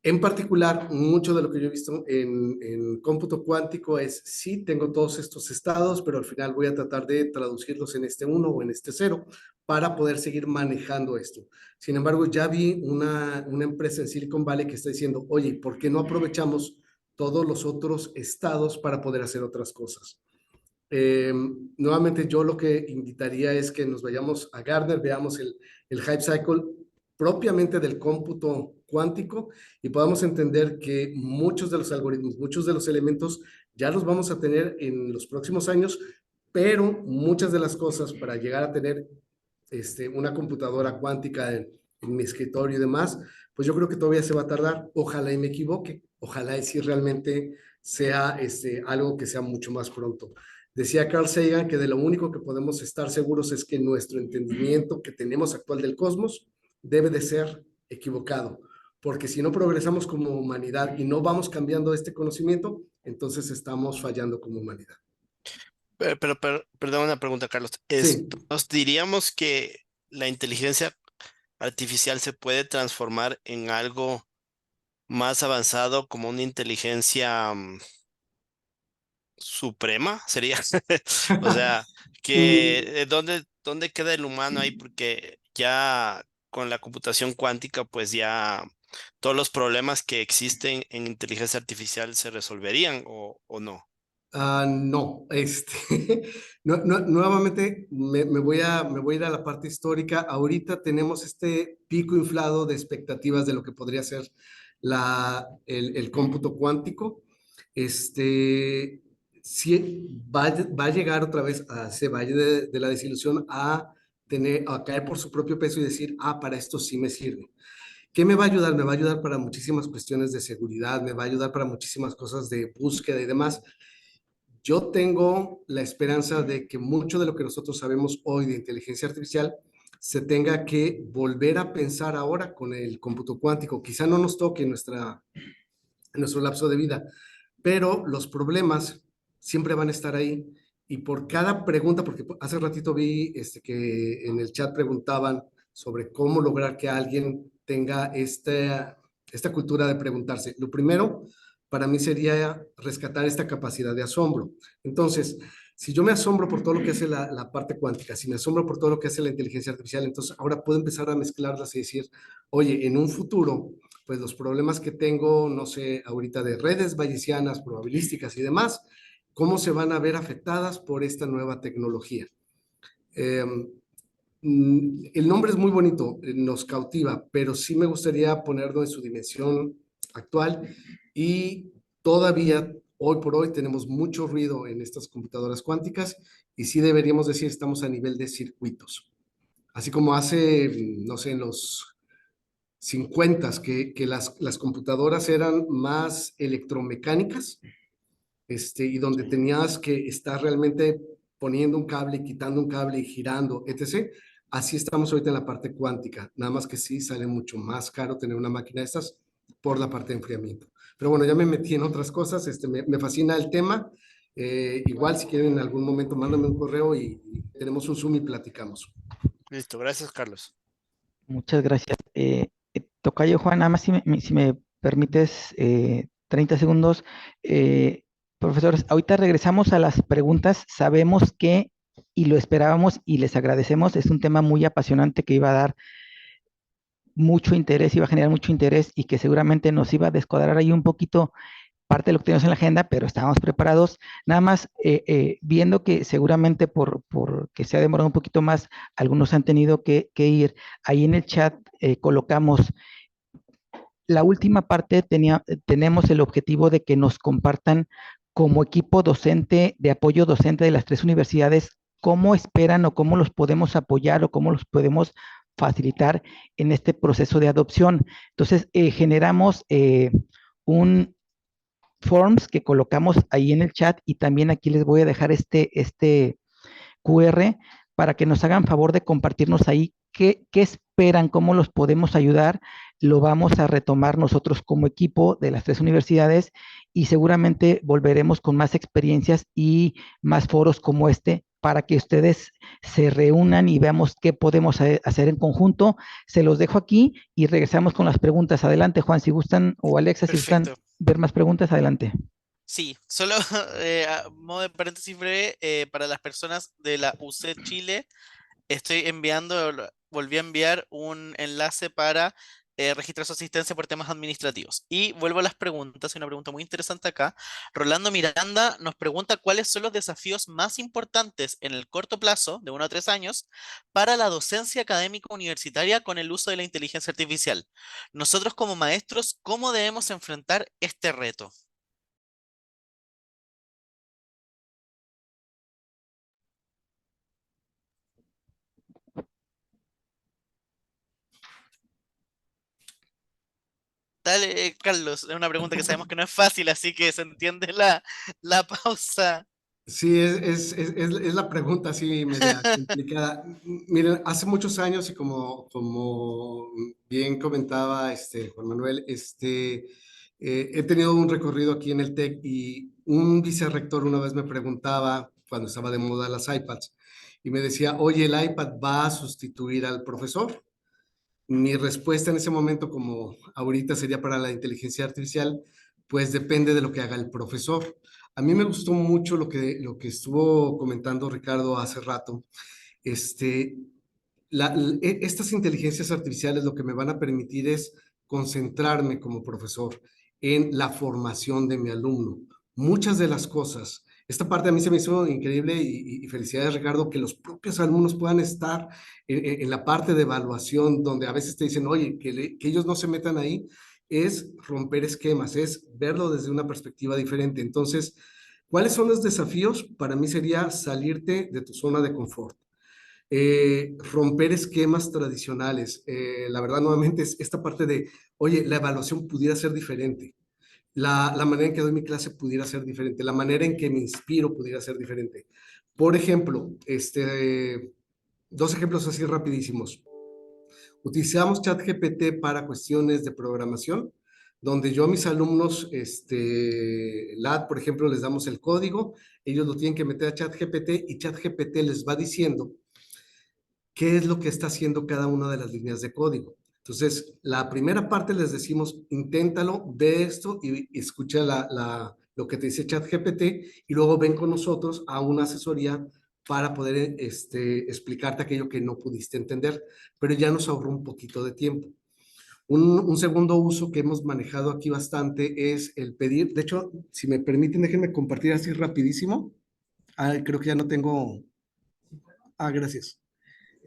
en particular, mucho de lo que yo he visto en cómputo cuántico es, sí, tengo todos estos estados, pero al final voy a tratar de traducirlos en este 1 o en este 0 para poder seguir manejando esto. Sin embargo, ya vi una empresa en Silicon Valley que está diciendo, oye, ¿por qué no aprovechamos todos los otros estados para poder hacer otras cosas? Nuevamente yo lo que invitaría es que nos vayamos a Gartner, veamos el hype cycle propiamente del cómputo cuántico y podamos entender que muchos de los algoritmos, muchos de los elementos ya los vamos a tener en los próximos años, pero muchas de las cosas para llegar a tener una computadora cuántica en mi escritorio y demás, pues yo creo que todavía se va a tardar. Ojalá y me equivoque, ojalá y si realmente sea algo que sea mucho más pronto. Decía Carl Sagan que de lo único que podemos estar seguros es que nuestro entendimiento que tenemos actual del cosmos debe de ser equivocado, porque si no progresamos como humanidad y no vamos cambiando este conocimiento, entonces estamos fallando como humanidad. Pero, perdón, una pregunta, Carlos. Sí. ¿Nos diríamos que la inteligencia artificial se puede transformar en algo más avanzado como una inteligencia suprema? Sería, o sea, que ¿dónde queda el humano ahí? Porque ya con la computación cuántica, pues ya todos los problemas que existen en inteligencia artificial se resolverían o no. No, nuevamente me voy a ir a la parte histórica. Ahorita tenemos este pico inflado de expectativas de lo que podría ser el cómputo cuántico. Sí, va a llegar otra vez a ese valle de la desilusión a caer por su propio peso y decir, para esto sí me sirve. ¿Qué me va a ayudar? Me va a ayudar para muchísimas cuestiones de seguridad, me va a ayudar para muchísimas cosas de búsqueda y demás. Yo tengo la esperanza de que mucho de lo que nosotros sabemos hoy de inteligencia artificial se tenga que volver a pensar ahora con el cómputo cuántico. Quizá no nos toque en nuestro lapso de vida, pero los problemas siempre van a estar ahí. Y por cada pregunta, porque hace ratito vi que en el chat preguntaban sobre cómo lograr que alguien tenga esta cultura de preguntarse. Lo primero para mí sería rescatar esta capacidad de asombro. Entonces, si yo me asombro por todo lo que hace la parte cuántica, si me asombro por todo lo que hace la inteligencia artificial, entonces ahora puedo empezar a mezclarlas y decir, oye, en un futuro, pues los problemas que tengo, no sé, ahorita de redes bayesianas, probabilísticas y demás, ¿cómo se van a ver afectadas por esta nueva tecnología? El nombre es muy bonito, nos cautiva, pero sí me gustaría ponerlo en su dimensión actual y todavía hoy por hoy tenemos mucho ruido en estas computadoras cuánticas y sí deberíamos decir estamos a nivel de circuitos. Así como hace, no sé, en los 50 que las computadoras eran más electromecánicas, y donde tenías que estar realmente poniendo un cable, quitando un cable y girando, etc. Así estamos ahorita en la parte cuántica, nada más que sí sale mucho más caro tener una máquina de estas por la parte de enfriamiento. Pero bueno, ya me metí en otras cosas, me fascina el tema. Igual si quieren en algún momento mándame un correo y tenemos un Zoom y platicamos. Listo, gracias, Carlos. Muchas gracias. Tocayo Juan, nada más si me permites 30 segundos. Profesores, ahorita regresamos a las preguntas. Sabemos que, y lo esperábamos y les agradecemos, es un tema muy apasionante que iba a dar mucho interés, iba a generar mucho interés y que seguramente nos iba a descuadrar ahí un poquito parte de lo que tenemos en la agenda, pero estábamos preparados. Nada más viendo que seguramente por que se ha demorado un poquito más, algunos han tenido que ir. Ahí en el chat colocamos la última parte, tenemos el objetivo de que nos compartan como equipo docente, de apoyo docente de las 3 universidades, cómo esperan o cómo los podemos apoyar o cómo los podemos facilitar en este proceso de adopción. Entonces, generamos un forms que colocamos ahí en el chat y también aquí les voy a dejar este QR para que nos hagan favor de compartirnos ahí qué esperan, cómo los podemos ayudar. Lo vamos a retomar nosotros como equipo de las 3 universidades y seguramente volveremos con más experiencias y más foros como este para que ustedes se reúnan y veamos qué podemos hacer en conjunto. Se los dejo aquí y regresamos con las preguntas. Adelante, Juan, si gustan, o Alexa, si gustan ver más preguntas, adelante. Sí, solo a modo de paréntesis breve, para las personas de la UC Chile, volví a enviar un enlace para registrar su asistencia por temas administrativos. Y vuelvo a las preguntas, hay una pregunta muy interesante acá. Rolando Miranda nos pregunta cuáles son los desafíos más importantes en el corto plazo, de 1 a 3 años, para la docencia académica universitaria con el uso de la inteligencia artificial. Nosotros como maestros, ¿cómo debemos enfrentar este reto? Dale, Carlos, es una pregunta que sabemos que no es fácil, así que se entiende la pausa. Sí, es la pregunta así media complicada. Miren, hace muchos años y como bien comentaba Juan Manuel, he tenido un recorrido aquí en el TEC y un vicerrector una vez me preguntaba, cuando estaba de moda las iPads, y me decía, oye, ¿el iPad va a sustituir al profesor? Mi respuesta en ese momento, como ahorita sería para la inteligencia artificial, pues depende de lo que haga el profesor. A mí me gustó mucho lo que estuvo comentando Ricardo hace rato. Este, Estas inteligencias artificiales lo que me van a permitir es concentrarme como profesor en la formación de mi alumno. Muchas de las cosas, esta parte a mí se me hizo increíble y felicidades, Ricardo, que los propios alumnos puedan estar en la parte de evaluación, donde a veces te dicen, oye, que ellos no se metan ahí, es romper esquemas, es verlo desde una perspectiva diferente. Entonces, ¿cuáles son los desafíos? Para mí sería salirte de tu zona de confort. Romper esquemas tradicionales. La verdad, nuevamente, es esta parte de, oye, la evaluación pudiera ser diferente. La manera en que doy mi clase pudiera ser diferente. La manera en que me inspiro pudiera ser diferente. Por ejemplo, dos ejemplos así rapidísimos. Utilizamos ChatGPT para cuestiones de programación, donde yo a mis alumnos, LAD, por ejemplo, les damos el código, ellos lo tienen que meter a ChatGPT y ChatGPT les va diciendo qué es lo que está haciendo cada una de las líneas de código. Entonces, la primera parte les decimos, inténtalo, ve esto y escucha lo que te dice ChatGPT y luego ven con nosotros a una asesoría para poder explicarte aquello que no pudiste entender, pero ya nos ahorró un poquito de tiempo. Un segundo uso que hemos manejado aquí bastante es el pedir, de hecho, si me permiten, déjenme compartir así rapidísimo. Creo que ya no tengo. Gracias.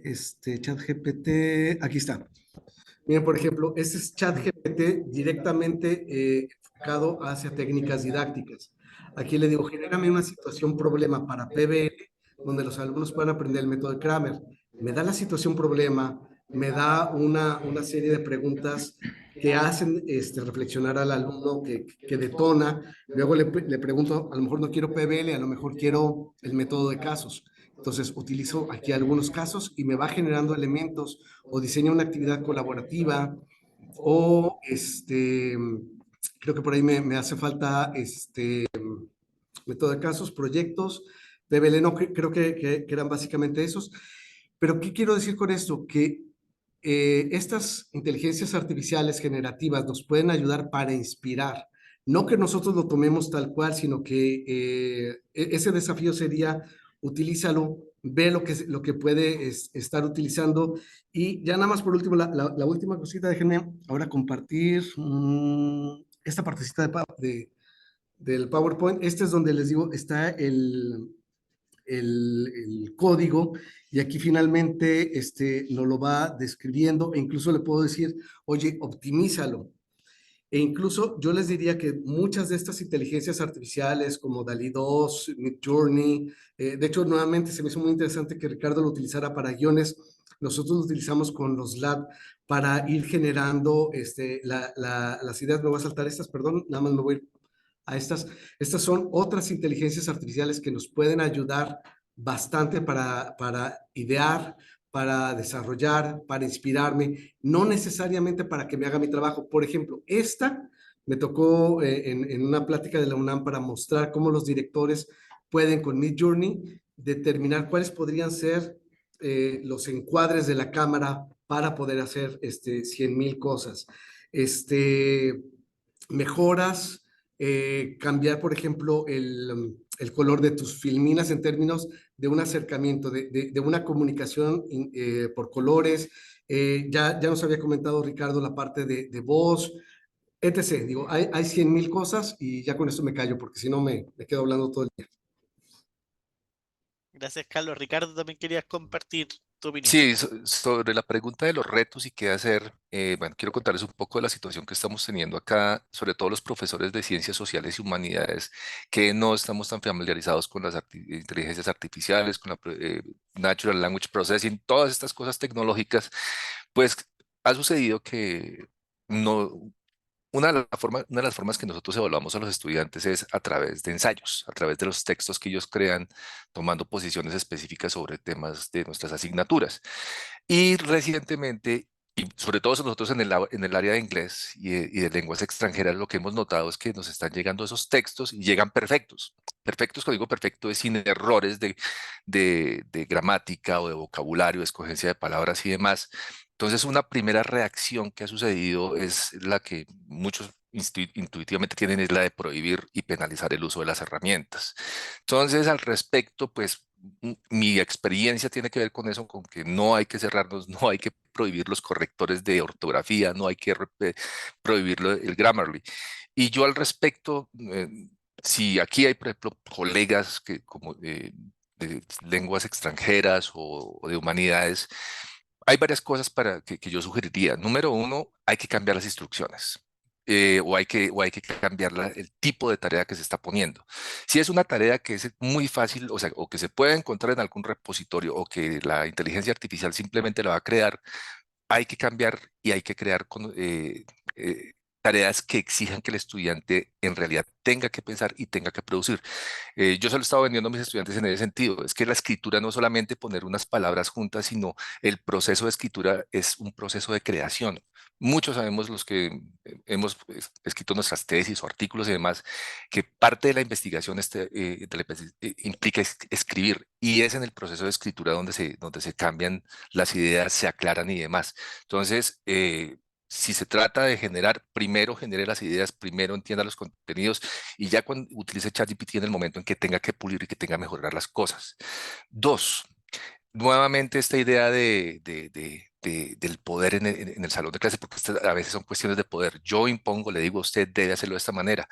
ChatGPT, aquí está. Miren, por ejemplo, este es ChatGPT directamente enfocado hacia técnicas didácticas. Aquí le digo, genérame una situación problema para PBL, donde los alumnos puedan aprender el método de Kramer. Me da la situación problema, me da una serie de preguntas que hacen reflexionar al alumno, que detona. Luego le pregunto, a lo mejor no quiero PBL, a lo mejor quiero el método de casos. Entonces, utilizo aquí algunos casos y me va generando elementos o diseña una actividad colaborativa o creo que por ahí me hace falta método de casos, proyectos, PBL, no, creo que eran básicamente esos. Pero, ¿qué quiero decir con esto? Que estas inteligencias artificiales generativas nos pueden ayudar para inspirar. No que nosotros lo tomemos tal cual, sino que ese desafío sería utilízalo, ve lo que puede estar utilizando. Y ya nada más por último, la última cosita, déjenme ahora compartir esta partecita del PowerPoint. Este es donde les digo, está el código y aquí finalmente nos lo va describiendo e incluso le puedo decir, oye, optimízalo. E incluso yo les diría que muchas de estas inteligencias artificiales como DALL-E 2, Midjourney, de hecho nuevamente se me hizo muy interesante que Ricardo lo utilizara para guiones, nosotros lo utilizamos con los lab para ir generando las ideas. Me voy a saltar estas, perdón, nada más me voy a estas. Estas son otras inteligencias artificiales que nos pueden ayudar bastante para idear, para desarrollar, para inspirarme, no necesariamente para que me haga mi trabajo. Por ejemplo, esta me tocó en una plática de la UNAM para mostrar cómo los directores pueden con Midjourney determinar cuáles podrían ser los encuadres de la cámara para poder hacer 100,000 cosas. Mejoras, cambiar, por ejemplo, el color de tus filminas en términos un acercamiento, de una comunicación por colores. Ya nos había comentado Ricardo la parte de voz, etc. Digo, hay 100,000 cosas y ya con esto me callo porque si no me quedo hablando todo el día. Gracias, Carlos. Ricardo, también querías compartir tu opinión. Sí, sobre la pregunta de los retos y qué hacer, bueno, quiero contarles un poco de la situación que estamos teniendo acá, sobre todo los profesores de ciencias sociales y humanidades, que no estamos tan familiarizados con las inteligencias artificiales, con la Natural Language Processing, todas estas cosas tecnológicas, pues ha sucedido que no, una de las formas que nosotros evaluamos a los estudiantes es a través de ensayos, a través de los textos que ellos crean, tomando posiciones específicas sobre temas de nuestras asignaturas. Y recientemente, y sobre todo nosotros en el área de inglés y de lenguas extranjeras, lo que hemos notado es que nos están llegando esos textos y llegan perfectos. Perfectos, cuando digo perfecto, es sin errores de gramática o de vocabulario, de escogencia de palabras y demás. Entonces, una primera reacción que ha sucedido es la que muchos intuitivamente tienen, es la de prohibir y penalizar el uso de las herramientas. Entonces, al respecto, pues mi experiencia tiene que ver con eso, con que no hay que cerrarnos, no hay que prohibir los correctores de ortografía, no hay que prohibir el Grammarly. Y yo al respecto, si aquí hay, por ejemplo, colegas que como de lenguas extranjeras o de humanidades, hay varias cosas que yo sugeriría. Número uno, hay que cambiar las instrucciones. O hay que cambiar el tipo de tarea que se está poniendo. Si es una tarea que es muy fácil, o sea, o que se puede encontrar en algún repositorio o que la inteligencia artificial simplemente la va a crear, hay que cambiar y hay que crear tareas que exijan que el estudiante en realidad tenga que pensar y tenga que producir. Yo se lo he estado vendiendo a mis estudiantes en ese sentido. Es que la escritura no es solamente poner unas palabras juntas, sino el proceso de escritura es un proceso de creación. Muchos sabemos los que hemos escrito nuestras tesis o artículos y demás, que parte de la investigación implica escribir y es en el proceso de escritura donde se cambian las ideas, se aclaran y demás. Entonces, si se trata de generar, primero genere las ideas, primero entienda los contenidos y ya cuando utilice ChatGPT en el momento en que tenga que pulir y que tenga que mejorar las cosas. Dos, nuevamente esta idea del poder en el salón de clase, porque a veces son cuestiones de poder. Yo impongo, le digo a usted, debe hacerlo de esta manera.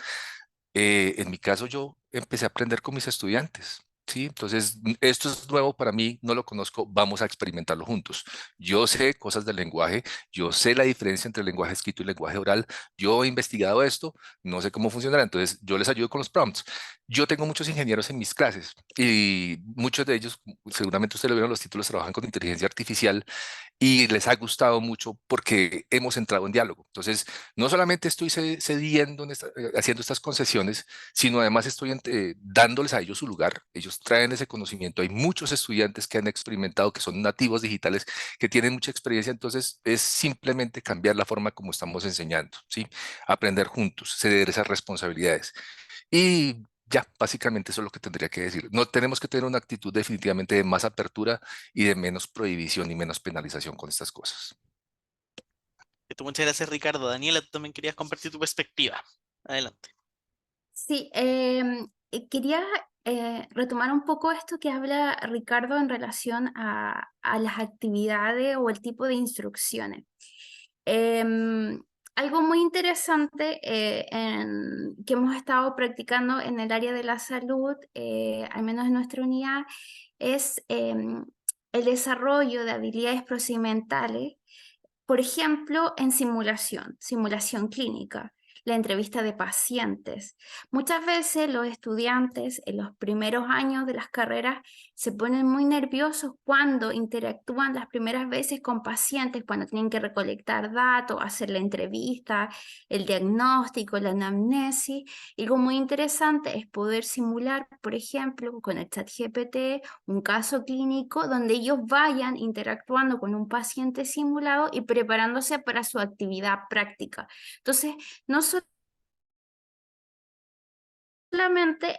En mi caso, yo empecé a aprender con mis estudiantes. Sí, entonces esto es nuevo para mí, no lo conozco, vamos a experimentarlo juntos. Yo sé cosas del lenguaje, yo sé la diferencia entre el lenguaje escrito y el lenguaje oral, yo he investigado esto, no sé cómo funcionará, entonces yo les ayudo con los prompts. Yo tengo muchos ingenieros en mis clases y muchos de ellos, seguramente ustedes lo vieron en los títulos, trabajan con inteligencia artificial y les ha gustado mucho porque hemos entrado en diálogo. Entonces, no solamente estoy cediendo, haciendo estas concesiones, sino además estoy dándoles a ellos su lugar. Ellos traen ese conocimiento. Hay muchos estudiantes que han experimentado, que son nativos digitales, que tienen mucha experiencia. Entonces, es simplemente cambiar la forma como estamos enseñando, ¿sí? Aprender juntos, ceder esas responsabilidades. Y ya, básicamente eso es lo que tendría que decir. No tenemos que tener una actitud definitivamente de más apertura y de menos prohibición y menos penalización con estas cosas. Muchas gracias, Ricardo. Daniela, tú también querías compartir tu perspectiva. Adelante. Sí, quería retomar un poco esto que habla Ricardo en relación a las actividades o el tipo de instrucciones. Algo muy interesante que hemos estado practicando en el área de la salud, al menos en nuestra unidad, es el desarrollo de habilidades procedimentales, por ejemplo, en simulación clínica, la entrevista de pacientes. Muchas veces los estudiantes en los primeros años de las carreras se ponen muy nerviosos cuando interactúan las primeras veces con pacientes, cuando tienen que recolectar datos, hacer la entrevista, el diagnóstico, la anamnesis. Y algo muy interesante es poder simular, por ejemplo, con el ChatGPT, un caso clínico donde ellos vayan interactuando con un paciente simulado y preparándose para su actividad práctica. Entonces, no solamente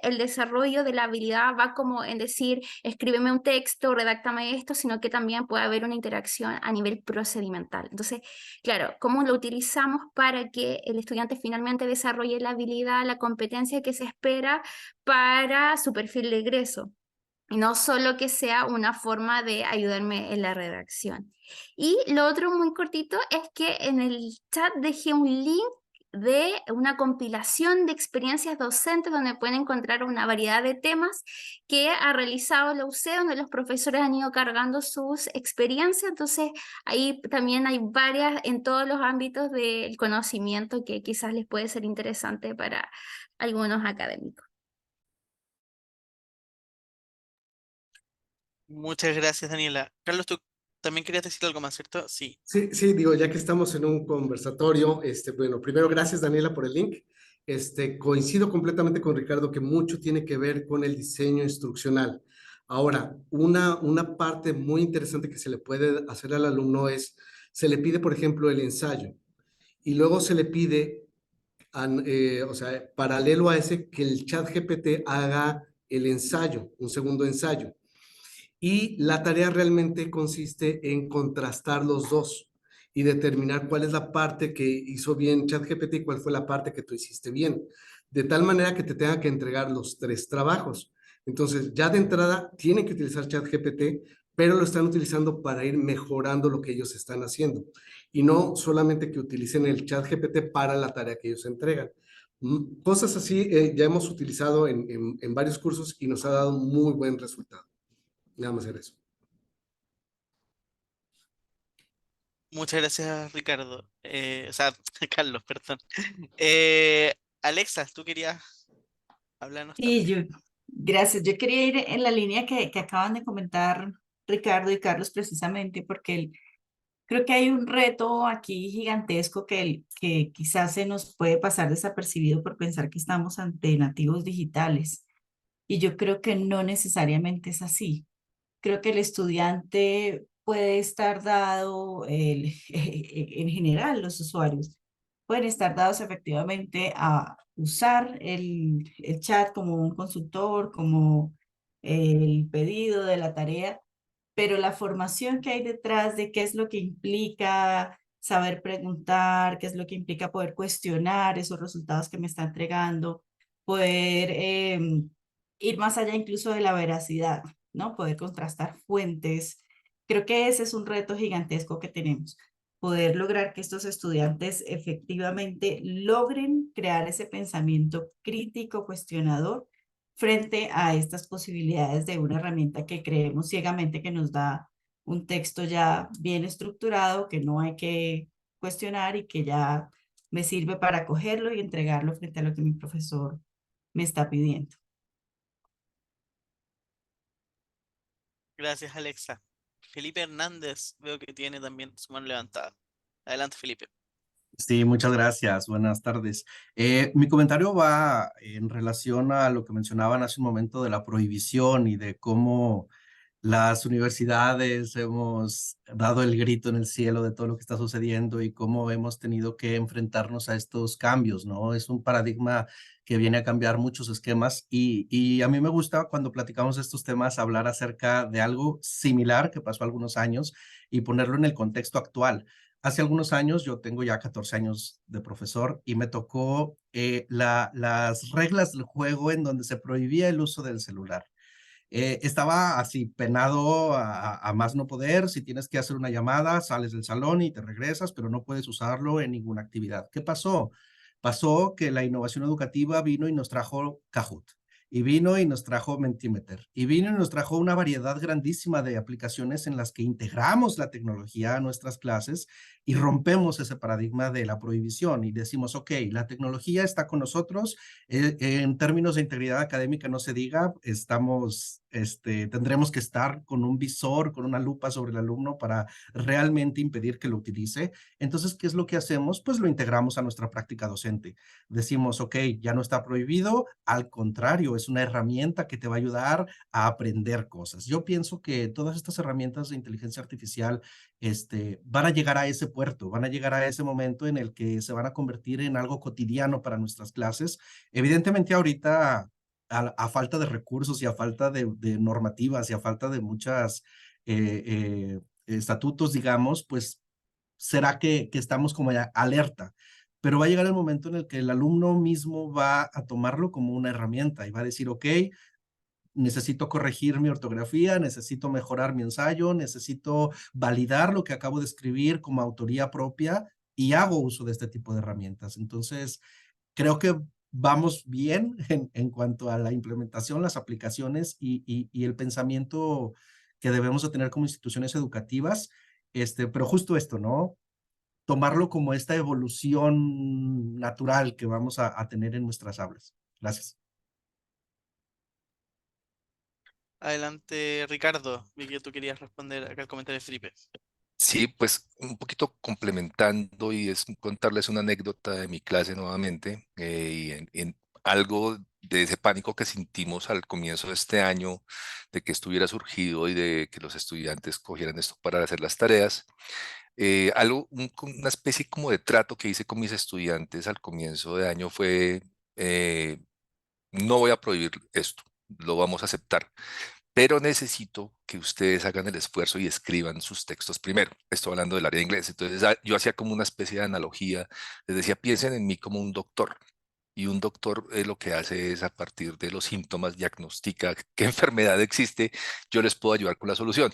el desarrollo de la habilidad va como en decir, escríbeme un texto, redáctame esto, sino que también puede haber una interacción a nivel procedimental. Entonces, claro, ¿cómo lo utilizamos para que el estudiante finalmente desarrolle la habilidad, la competencia que se espera para su perfil de egreso? y no solo que sea una forma de ayudarme en la redacción. Y lo otro muy cortito es que en el chat dejé un link de una compilación de experiencias docentes donde pueden encontrar una variedad de temas que ha realizado la UC, donde los profesores han ido cargando sus experiencias. Entonces ahí también hay varias en todos los ámbitos del conocimiento que quizás les puede ser interesante para algunos académicos. Muchas gracias, Daniela. Carlos, tú también querías decir algo más, ¿cierto? Sí. Sí, digo, ya que estamos en un conversatorio, bueno, primero gracias Daniela por el link. Coincido completamente con Ricardo que mucho tiene que ver con el diseño instruccional. Ahora, una parte muy interesante que se le puede hacer al alumno es, se le pide, por ejemplo, el ensayo y luego se le pide, o sea, paralelo a ese, que el chat GPT haga el ensayo, un segundo ensayo. Y la tarea realmente consiste en contrastar los dos y determinar cuál es la parte que hizo bien ChatGPT y cuál fue la parte que tú hiciste bien. De tal manera que te tenga que entregar los 3 trabajos. Entonces, ya de entrada, tienen que utilizar ChatGPT, pero lo están utilizando para ir mejorando lo que ellos están haciendo. Y no solamente que utilicen el ChatGPT para la tarea que ellos entregan. Cosas así ya hemos utilizado en varios cursos y nos ha dado un muy buen resultado. Nada más era eso. Muchas gracias, Ricardo. O sea, Carlos, perdón. Alexa, ¿tú querías hablarnos Sí, también? gracias. Yo quería ir en la línea que acaban de comentar Ricardo y Carlos precisamente porque creo que hay un reto aquí gigantesco que quizás se nos puede pasar desapercibido por pensar que estamos ante nativos digitales. Y yo creo que no necesariamente es así. Creo que el estudiante puede estar dado, en general los usuarios, pueden estar dados efectivamente a usar el chat como un consultor, como el pedido de la tarea, pero la formación que hay detrás de qué es lo que implica saber preguntar, qué es lo que implica poder cuestionar esos resultados que me está entregando, poder ir más allá incluso de la veracidad, ¿no? Poder contrastar fuentes. Creo que ese es un reto gigantesco que tenemos, poder lograr que estos estudiantes efectivamente logren crear ese pensamiento crítico, cuestionador, frente a estas posibilidades de una herramienta que creemos ciegamente que nos da un texto ya bien estructurado, que no hay que cuestionar y que ya me sirve para cogerlo y entregarlo frente a lo que mi profesor me está pidiendo. Gracias, Alexa. Felipe Hernández, veo que tiene también su mano levantada. Adelante, Felipe. Sí, muchas gracias. Buenas tardes. Mi comentario va en relación a lo que mencionaban hace un momento de la prohibición y de cómo las universidades hemos dado el grito en el cielo de todo lo que está sucediendo y cómo hemos tenido que enfrentarnos a estos cambios, ¿no? Es un paradigma que viene a cambiar muchos esquemas y a mí me gusta cuando platicamos de estos temas hablar acerca de algo similar que pasó algunos años y ponerlo en el contexto actual. Hace algunos años, yo tengo ya 14 años de profesor y me tocó las reglas del juego en donde se prohibía el uso del celular. Estaba así penado a más no poder. Si tienes que hacer una llamada, sales del salón y te regresas, pero no puedes usarlo en ninguna actividad. ¿Qué pasó? Pasó que la innovación educativa vino y nos trajo Kahoot. Y vino y nos trajo Mentimeter. Y vino y nos trajo una variedad grandísima de aplicaciones en las que integramos la tecnología a nuestras clases y rompemos ese paradigma de la prohibición y decimos, ok, la tecnología está con nosotros, en términos de integridad académica no se diga, tendremos que estar con un visor, con una lupa sobre el alumno para realmente impedir que lo utilice. Entonces, ¿qué es lo que hacemos? Pues lo integramos a nuestra práctica docente. Decimos, ok, ya no está prohibido, al contrario, es una herramienta que te va a ayudar a aprender cosas. Yo pienso que todas estas herramientas de inteligencia artificial van a llegar a ese puerto, van a llegar a ese momento en el que se van a convertir en algo cotidiano para nuestras clases. Evidentemente ahorita a falta de recursos y a falta de normativas y a falta de muchas estatutos, digamos, pues será que estamos como ya alerta. Pero va a llegar el momento en el que el alumno mismo va a tomarlo como una herramienta y va a decir, ok, necesito corregir mi ortografía, necesito mejorar mi ensayo, necesito validar lo que acabo de escribir como autoría propia y hago uso de este tipo de herramientas. Entonces, creo que vamos bien en cuanto a la implementación, las aplicaciones y el pensamiento que debemos de tener como instituciones educativas, pero justo esto, ¿no? Tomarlo como esta evolución natural que vamos a tener en nuestras aulas. Gracias. Adelante, Ricardo. Vi que tú querías responder acá al comentario de Felipe. Sí, pues un poquito complementando y es contarles una anécdota de mi clase nuevamente y en algo de ese pánico que sentimos al comienzo de este año, de que estuviera surgido y de que los estudiantes cogieran esto para hacer las tareas. Una especie como de trato que hice con mis estudiantes al comienzo de año fue, no voy a prohibir esto, lo vamos a aceptar, pero necesito que ustedes hagan el esfuerzo y escriban sus textos primero. Estoy hablando del área de inglés. Entonces yo hacía como una especie de analogía. Les decía, piensen en mí como un doctor. Y un doctor lo que hace es a partir de los síntomas diagnostica qué enfermedad existe, yo les puedo ayudar con la solución.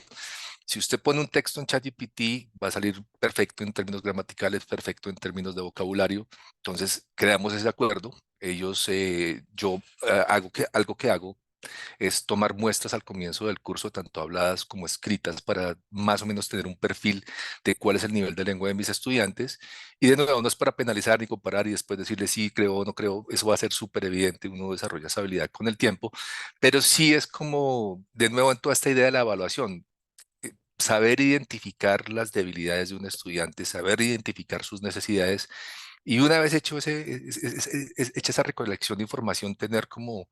Si usted pone un texto en ChatGPT, va a salir perfecto en términos gramaticales, perfecto en términos de vocabulario. Entonces, creamos ese acuerdo. Yo algo que hago es tomar muestras al comienzo del curso, tanto habladas como escritas, para más o menos tener un perfil de cuál es el nivel de lengua de mis estudiantes. Y de nuevo, no es para penalizar ni comparar y después decirle sí, creo o no creo, eso va a ser súper evidente, uno desarrolla esa habilidad con el tiempo, pero sí es como, de nuevo, en toda esta idea de la evaluación, saber identificar las debilidades de un estudiante, saber identificar sus necesidades y una vez hecha esa recolección de información, tener como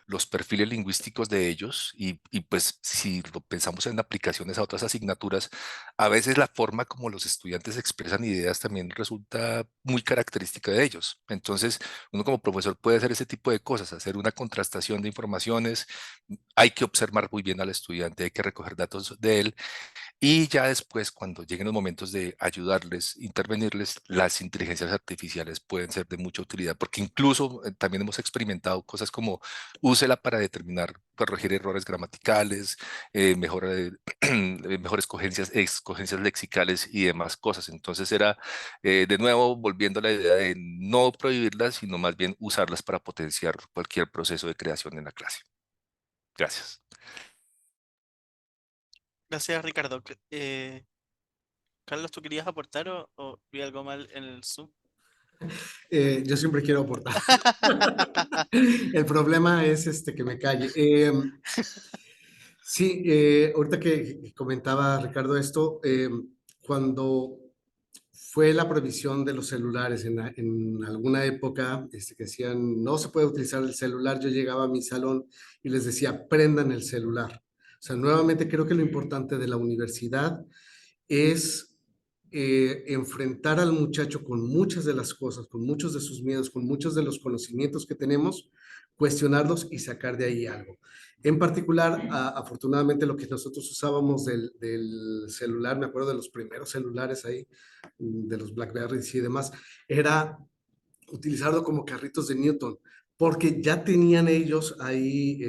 los perfiles lingüísticos de ellos y pues si lo pensamos en aplicaciones a otras asignaturas, a veces la forma como los estudiantes expresan ideas también resulta muy característica de ellos. Entonces, uno como profesor puede hacer ese tipo de cosas, hacer una contrastación de informaciones, hay que observar muy bien al estudiante, hay que recoger datos de él y ya después, cuando lleguen los momentos de ayudarles, intervenirles, las inteligencias artificiales pueden ser de mucha utilidad, porque incluso también hemos experimentado cosas como úsela para determinar, corregir errores gramaticales, mejor escogencias lexicales y demás cosas. Entonces era, de nuevo, volviendo a la idea de no prohibirlas, sino más bien usarlas para potenciar cualquier proceso de creación en la clase. Gracias. Gracias, Ricardo. Carlos, ¿tú querías aportar o vi algo mal en el Zoom? Yo siempre quiero aportar. El problema es que me calle. Sí, ahorita que comentaba Ricardo esto, cuando fue la prohibición de los celulares en alguna época, que decían no se puede utilizar el celular, yo llegaba a mi salón y les decía prendan el celular. O sea, nuevamente creo que lo importante de la universidad es enfrentar al muchacho con muchas de las cosas, con muchos de sus miedos, con muchos de los conocimientos que tenemos, cuestionarlos y sacar de ahí algo. En particular, afortunadamente lo que nosotros usábamos del celular, me acuerdo de los primeros celulares ahí, de los Blackberries y demás, era utilizarlo como carritos de Newton, porque ya tenían ellos ahí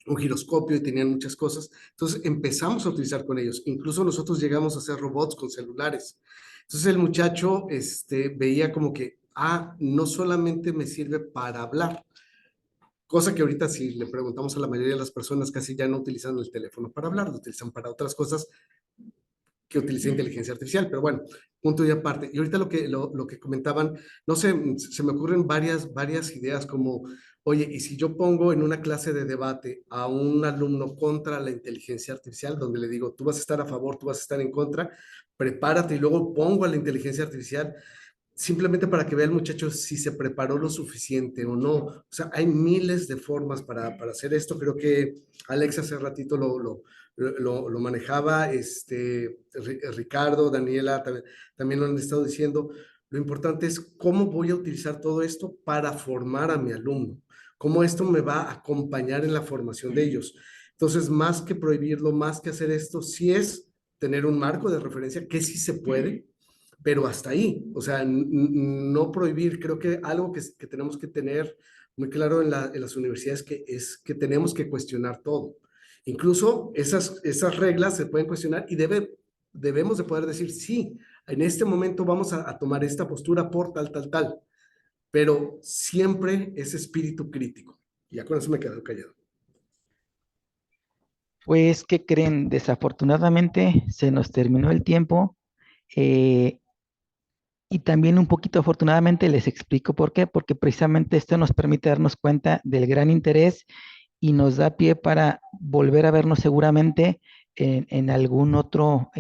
un giroscopio y tenían muchas cosas. Entonces empezamos a utilizar con ellos. Incluso nosotros llegamos a hacer robots con celulares. Entonces el muchacho veía como que, no solamente me sirve para hablar, cosa que ahorita si le preguntamos a la mayoría de las personas casi ya no utilizan el teléfono para hablar, lo utilizan para otras cosas que utiliza inteligencia artificial, pero bueno, punto y aparte. Y ahorita lo que comentaban, no sé, se me ocurren varias ideas como, oye, y si yo pongo en una clase de debate a un alumno contra la inteligencia artificial, donde le digo, tú vas a estar a favor, tú vas a estar en contra, prepárate y luego pongo a la inteligencia artificial simplemente para que vea el muchacho si se preparó lo suficiente o no. O sea, hay miles de formas para hacer esto. Creo que Alex hace ratito lo manejaba, Ricardo, Daniela también lo han estado diciendo. Lo importante es cómo voy a utilizar todo esto para formar a mi alumno, cómo esto me va a acompañar en la formación de ellos. Entonces, más que prohibirlo, más que hacer esto, sí es tener un marco de referencia que sí se puede, pero hasta ahí. O sea, no prohibir, creo que algo que tenemos que tener muy claro en las universidades que tenemos que cuestionar todo. Incluso esas reglas se pueden cuestionar y debemos de poder decir, sí, en este momento vamos a tomar esta postura por tal, pero siempre ese espíritu crítico. Ya con eso me quedo callado. Pues, ¿qué creen? Desafortunadamente se nos terminó el tiempo. Y también un poquito afortunadamente les explico por qué, porque precisamente esto nos permite darnos cuenta del gran interés y nos da pie para volver a vernos seguramente en algún otro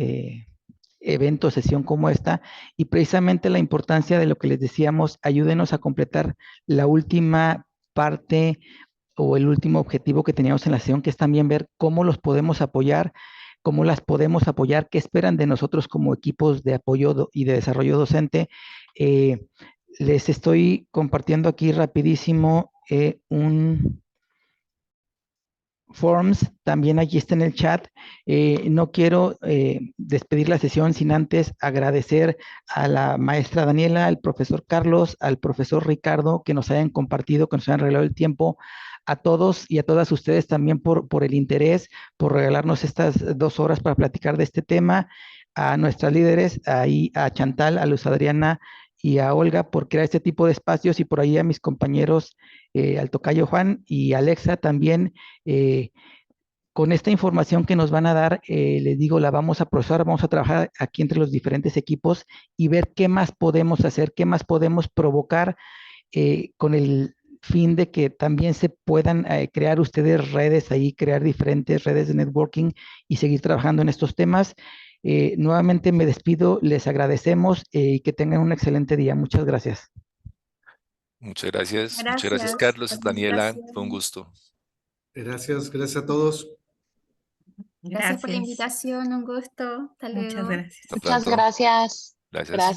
evento, sesión como esta, y precisamente la importancia de lo que les decíamos, ayúdenos a completar la última parte o el último objetivo que teníamos en la sesión, que es también ver cómo los podemos apoyar, cómo las podemos apoyar, qué esperan de nosotros como equipos de apoyo y de desarrollo docente. Les estoy compartiendo aquí rapidísimo un Forms, también aquí está en el chat. No quiero despedir la sesión sin antes agradecer a la maestra Daniela, al profesor Carlos, al profesor Ricardo, que nos hayan compartido, que nos hayan regalado el tiempo, a todos y a todas ustedes también por el interés, por regalarnos estas 2 horas para platicar de este tema, a nuestras líderes, ahí a Chantal, a Luz Adriana y a Olga por crear este tipo de espacios, y por ahí a mis compañeros, al tocayo Juan y Alexa también. Con esta información que nos van a dar, les digo, la vamos a procesar, vamos a trabajar aquí entre los diferentes equipos y ver qué más podemos hacer, qué más podemos provocar, con el fin de que también se puedan crear ustedes redes ahí, crear diferentes redes de networking y seguir trabajando en estos temas. Nuevamente me despido, les agradecemos y que tengan un excelente día. Muchas gracias. Muchas gracias. Muchas gracias, Gracias Carlos, por la Daniela. invitación. Fue un gusto. Gracias a todos. Gracias por la Gracias. invitación, un gusto. Hasta Muchas luego. gracias. Hasta Muchas pronto. gracias. Gracias. Gracias.